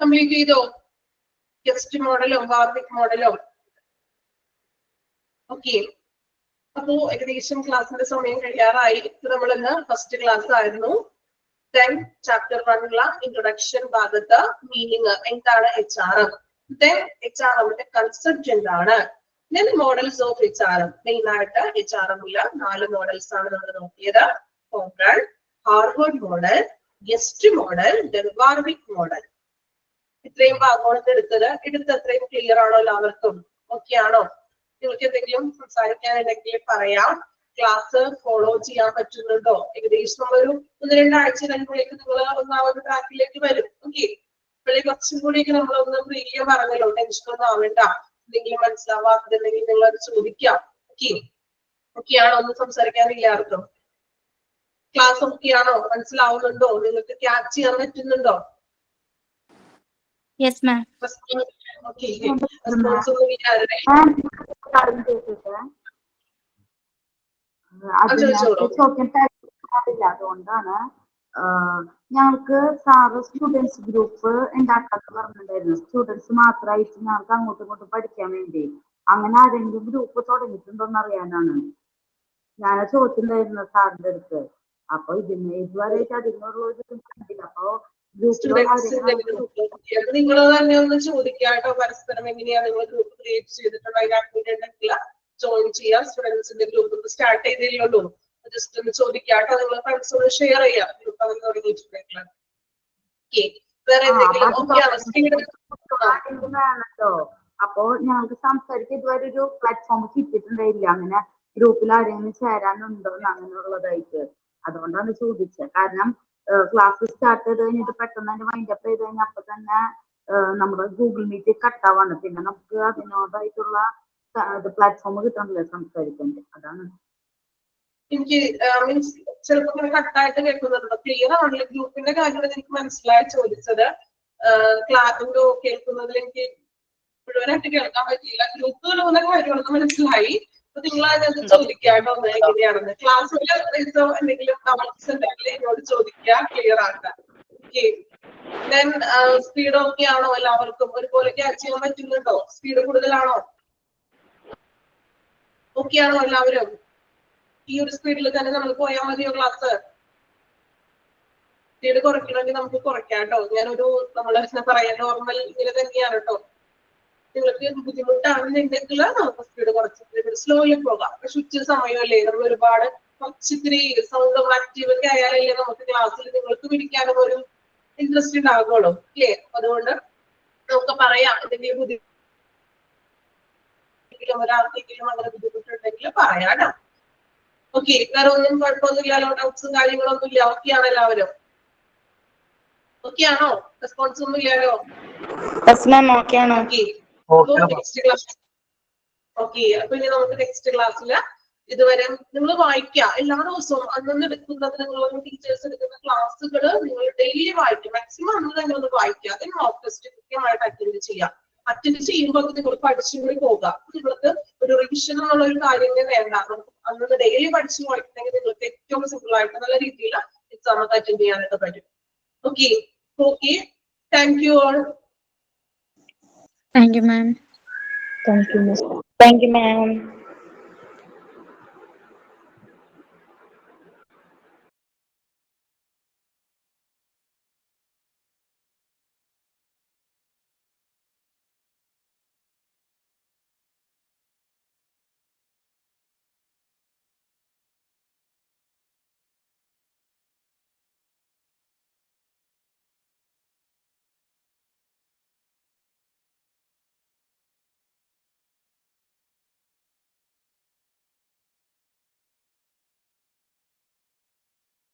B: കംപ്ലീറ്റ് ചെയ്തോ? ഗസ്റ്റ് മോഡലും വാർവിക് മോഡലും. ഓക്കെ, അപ്പോ ഏകദേശം ക്ലാസ്സിന്റെ സമയം കഴിയാറായി. നമ്മൾ ഇന്ന് ഫസ്റ്റ് ക്ലാസ് ആയിരുന്നു. ദെൻ ചാപ്റ്റർ 1 ഇൻട്രൊഡക്ഷൻ ഭാഗത്ത് മീനിങ് എന്താണ് HRM, ദെൻ HRMന്റെ കൺസെപ്റ്റ് എന്താണ്, then models of HRM. Main ആയിട്ട് HRM 4 മോഡൽസ് ആണ് നമ്മൾ നോക്കിയത്. കോംപ്രൺ, Harvard model, Guest model, then Warwick model. ഇത്രയും ഭാഗമാണ് എടുത്തത് അത്രയും ക്ലിയർ ആണോ എല്ലാവർക്കും? ഓക്കെ ആണോ? നിങ്ങൾക്ക് എന്തെങ്കിലും സംസാരിക്കാനുണ്ടെങ്കിൽ പറയാം. ക്ലാസ് ഫോളോ ചെയ്യാൻ പറ്റുന്നുണ്ടോ? ഏകദേശം നമ്മളൊരു 1-2 ആഴ്ച കഴിയുമ്പോഴേക്ക് നിങ്ങൾ ഒന്നാമത് ട്രാക്കിലേക്ക് വരും. ഓക്കെ, ഇപ്പോഴേ കുറച്ചും കൂടിയൊക്കെ നമ്മളൊന്ന് പ്രീവിയം പറഞ്ഞല്ലോ. ടെൻഷൻ ഒന്നും ആവേണ്ട. എന്തെങ്കിലും മനസ്സിലാവാത്തതുണ്ടെങ്കിൽ നിങ്ങൾ അത് ചോദിക്കാം. ഓക്കെ ആണോ? ഒന്ന് സംസാരിക്കാനില്ല ആർക്കും? ക്ലാസ് ഓക്കെ ആണോ? മനസ്സിലാവുന്നുണ്ടോ? നിങ്ങൾക്ക് ക്യാച്ച് ചെയ്യാൻ പറ്റുന്നുണ്ടോ?
D: Yes, ma'am.
B: Okay. Response
A: അതിനകത്ത് ചോദിക്കാൻ താല്പര്യമില്ല. അതുകൊണ്ടാണ് ഞങ്ങൾക്ക് സാറ് സ്റ്റുഡൻസ് ഗ്രൂപ്പ് ഉണ്ടാക്കാന്ന് പറഞ്ഞിട്ടുണ്ടായിരുന്നു. സ്റ്റുഡൻസ് മാത്രമായിട്ട് ഞങ്ങൾക്ക് അങ്ങോട്ടും ഇങ്ങോട്ടും പഠിക്കാൻ വേണ്ടി. അങ്ങനെ ആരെങ്കിലും ഗ്രൂപ്പ് തുടങ്ങിയിട്ടുണ്ടോന്ന് അറിയാനാണ് ഞാൻ ചോദിച്ചിട്ടുണ്ടായിരുന്നു സാറിന്റെ അടുത്ത്. അപ്പൊ ഇതുവരെയായിട്ട് അതിനുള്ള ഒരു കണ്ടില്ല. അപ്പൊ
B: നിങ്ങൾ തന്നെ ഒന്ന് ചോദിക്കാട്ടോ, പരസ്പരം എങ്ങനെയാ നിങ്ങൾ ഗ്രൂപ്പ് ക്രിയേറ്റ് ചെയ്തിട്ടുണ്ടോ, അതിനായിട്ടുണ്ടെങ്കിൽ ജോയിൻ ചെയ്യാം. സ്റ്റുഡൻസിന്റെ ഗ്രൂപ്പ് സ്റ്റാർട്ട് ചെയ്തില്ലല്ലോ, ജസ്റ്റ് ഒന്ന് ചോദിക്കാട്ടോ. നിങ്ങൾ ഫ്രണ്ട്സോട് ഷെയർ ചെയ്യാം ഗ്രൂപ്പ് അങ്ങനെ തുടങ്ങിയിട്ടുണ്ടെങ്കിൽ. വേറെ എന്തെങ്കിലും
A: വേണല്ലോ. അപ്പൊ ഞങ്ങൾക്ക് സംസാരിക്കാൻ ഇതുവരെ ഒരു പ്ലാറ്റ്ഫോം കിട്ടിയിട്ടുണ്ടായില്ല. അങ്ങനെ ഗ്രൂപ്പിൽ ആരെങ്കിലും ചേരാനുണ്ടോ അങ്ങനെയുള്ളതായിട്ട്. അതുകൊണ്ടാണ് ചോദിച്ചത്. കാരണം ക്ലാസ് സ്റ്റാർട്ട് ചെയ്ത് കഴിഞ്ഞിട്ട് പെട്ടെന്ന് തന്നെ വൈൻഡ് അപ്പ് ചെയ്ത് കഴിഞ്ഞാൽ അപ്പൊ തന്നെ നമ്മുടെ ഗൂഗിൾ മീറ്റ് കട്ടാവാണ്. പിന്നെ നമുക്ക് അതിനോടായിട്ടുള്ള പ്ലാറ്റ്ഫോം കിട്ടണല്ലോ സംസാരിക്കാൻ. അതാണ്
B: എനിക്ക് മീൻസ് ചിലപ്പോൾ കട്ടായിട്ട് കേൾക്കുന്നുണ്ടോ? ക്ലിയർ ആണല്ലോ. ഗ്രൂപ്പിന്റെ കാര്യങ്ങൾ എനിക്ക് മനസ്സിലായി ചോദിച്ചത്. ക്ലാസ്സിന്റെ കേൾക്കുന്നതിൽ എനിക്ക് മുഴുവനായിട്ട് കേൾക്കാൻ പറ്റിയില്ല. ഗ്രൂപ്പുകൾ പോകുന്ന കാര്യങ്ങളൊക്കെ മനസ്സിലായി. അപ്പൊ നിങ്ങൾ അതിനകത്ത് ചോദിക്കാട്ടോ എങ്ങനെയാണെന്ന്. ക്ലാസ്സിൽ എന്തെങ്കിലും കമന്റ്സ് ഉണ്ടെങ്കിൽ എന്നോട് ചോദിക്കുക, ക്ലിയർ ആക്കാം. ഓക്കെ. ദെൻ സ്പീഡ് ഓക്കെ ആണോ? എല്ലാവർക്കും ഒരുപോലെ ക്യാച്ച് ചെയ്യാൻ പറ്റുന്നുണ്ടോ? സ്പീഡ് കൂടുതലാണോ? ഓക്കെ ആണോ എല്ലാവരും? ഈ ഒരു സ്പീഡിൽ തന്നെ നമ്മൾ പോയാൽ മതിയോ ക്ലാസ്? സ്പീഡ് കുറയ്ക്കണമെങ്കിൽ നമുക്ക് കുറയ്ക്കാം കേട്ടോ. ഞാനൊരു നമ്മളെ പറയാൻ നോർമൽ ഇതിൽ തന്നെയാണ് കേട്ടോ. നിങ്ങൾക്ക് ബുദ്ധിമുട്ടാണെന്നുണ്ടെങ്കിൽ നമുക്ക് സ്പീഡ് കുറച്ച് സ്ലോയിൽ പോകാം. പക്ഷെ ഉച്ച സമയമല്ലേ, നമ്മൾ ഒരുപാട് കുറച്ചിത്തിരി സൗണ്ടും ആക്റ്റീവ് ഒക്കെ ആയാലല്ലേ നമുക്ക് ക്ലാസ്സിൽ നിങ്ങൾക്ക് പിടിക്കാനും ഒരു ഇൻട്രസ്റ്റ് ഉണ്ടാകുള്ളൂ. അല്ലേ? അതുകൊണ്ട് നമുക്ക് പറയാം, എന്തെങ്കിലും ഒരാൾക്കെങ്കിലും അങ്ങനെ ബുദ്ധിമുട്ടുണ്ടെങ്കിൽ പറയാം. ഓക്കെ. വേറെ ഒന്നും കുഴപ്പമൊന്നുമില്ലല്ലോ, ഡൗട്ട്സും കാര്യങ്ങളൊന്നും ഇല്ല. ഓക്കെ ആണോ എല്ലാവരും? ഓക്കെ ആണോ? റെസ്പോൺസ് ഒന്നും ഇല്ലല്ലോ? ഓക്കെ. അപ്പൊ ഇനി നമുക്ക് നെക്സ്റ്റ് ക്ലാസ്സിൽ ഇതുവരെ നിങ്ങൾ വായിക്കുക. എല്ലാ ദിവസവും അന്നൊന്ന് എടുക്കുന്നത്, നിങ്ങൾ ടീച്ചേഴ്സ് എടുക്കുന്ന ക്ലാസ്സുകൾ നിങ്ങൾ ഡെയിലി വായിക്കുക. മാക്സിമം അന്ന് തന്നെ ഒന്ന് വായിക്കുക. അതിന് മോക്ക് ടെസ്റ്റ് കൃത്യമായിട്ട് അറ്റൻഡ് ചെയ്യാം. അറ്റൻഡ് ചെയ്യുമ്പോൾ നിങ്ങൾ പഠിച്ചും കൂടി പോകാം. നിങ്ങൾക്ക് ഒരു റിവിഷൻ എന്നുള്ള ഒരു കാര്യം വേണ്ട. അന്ന് ഡെയിലി പഠിച്ചു പോയിട്ടുണ്ടെങ്കിൽ നിങ്ങൾക്ക് ഏറ്റവും സിമ്പിൾ ആയിട്ട് നല്ല രീതിയിൽ എക്സാം ഒക്കെ അറ്റൻഡ് ചെയ്യാനായിട്ട് പറ്റും. Okay. Okay. Thank you all.
C: Thank you, ma'am.
A: Thank you.
C: Thank you, ma'am.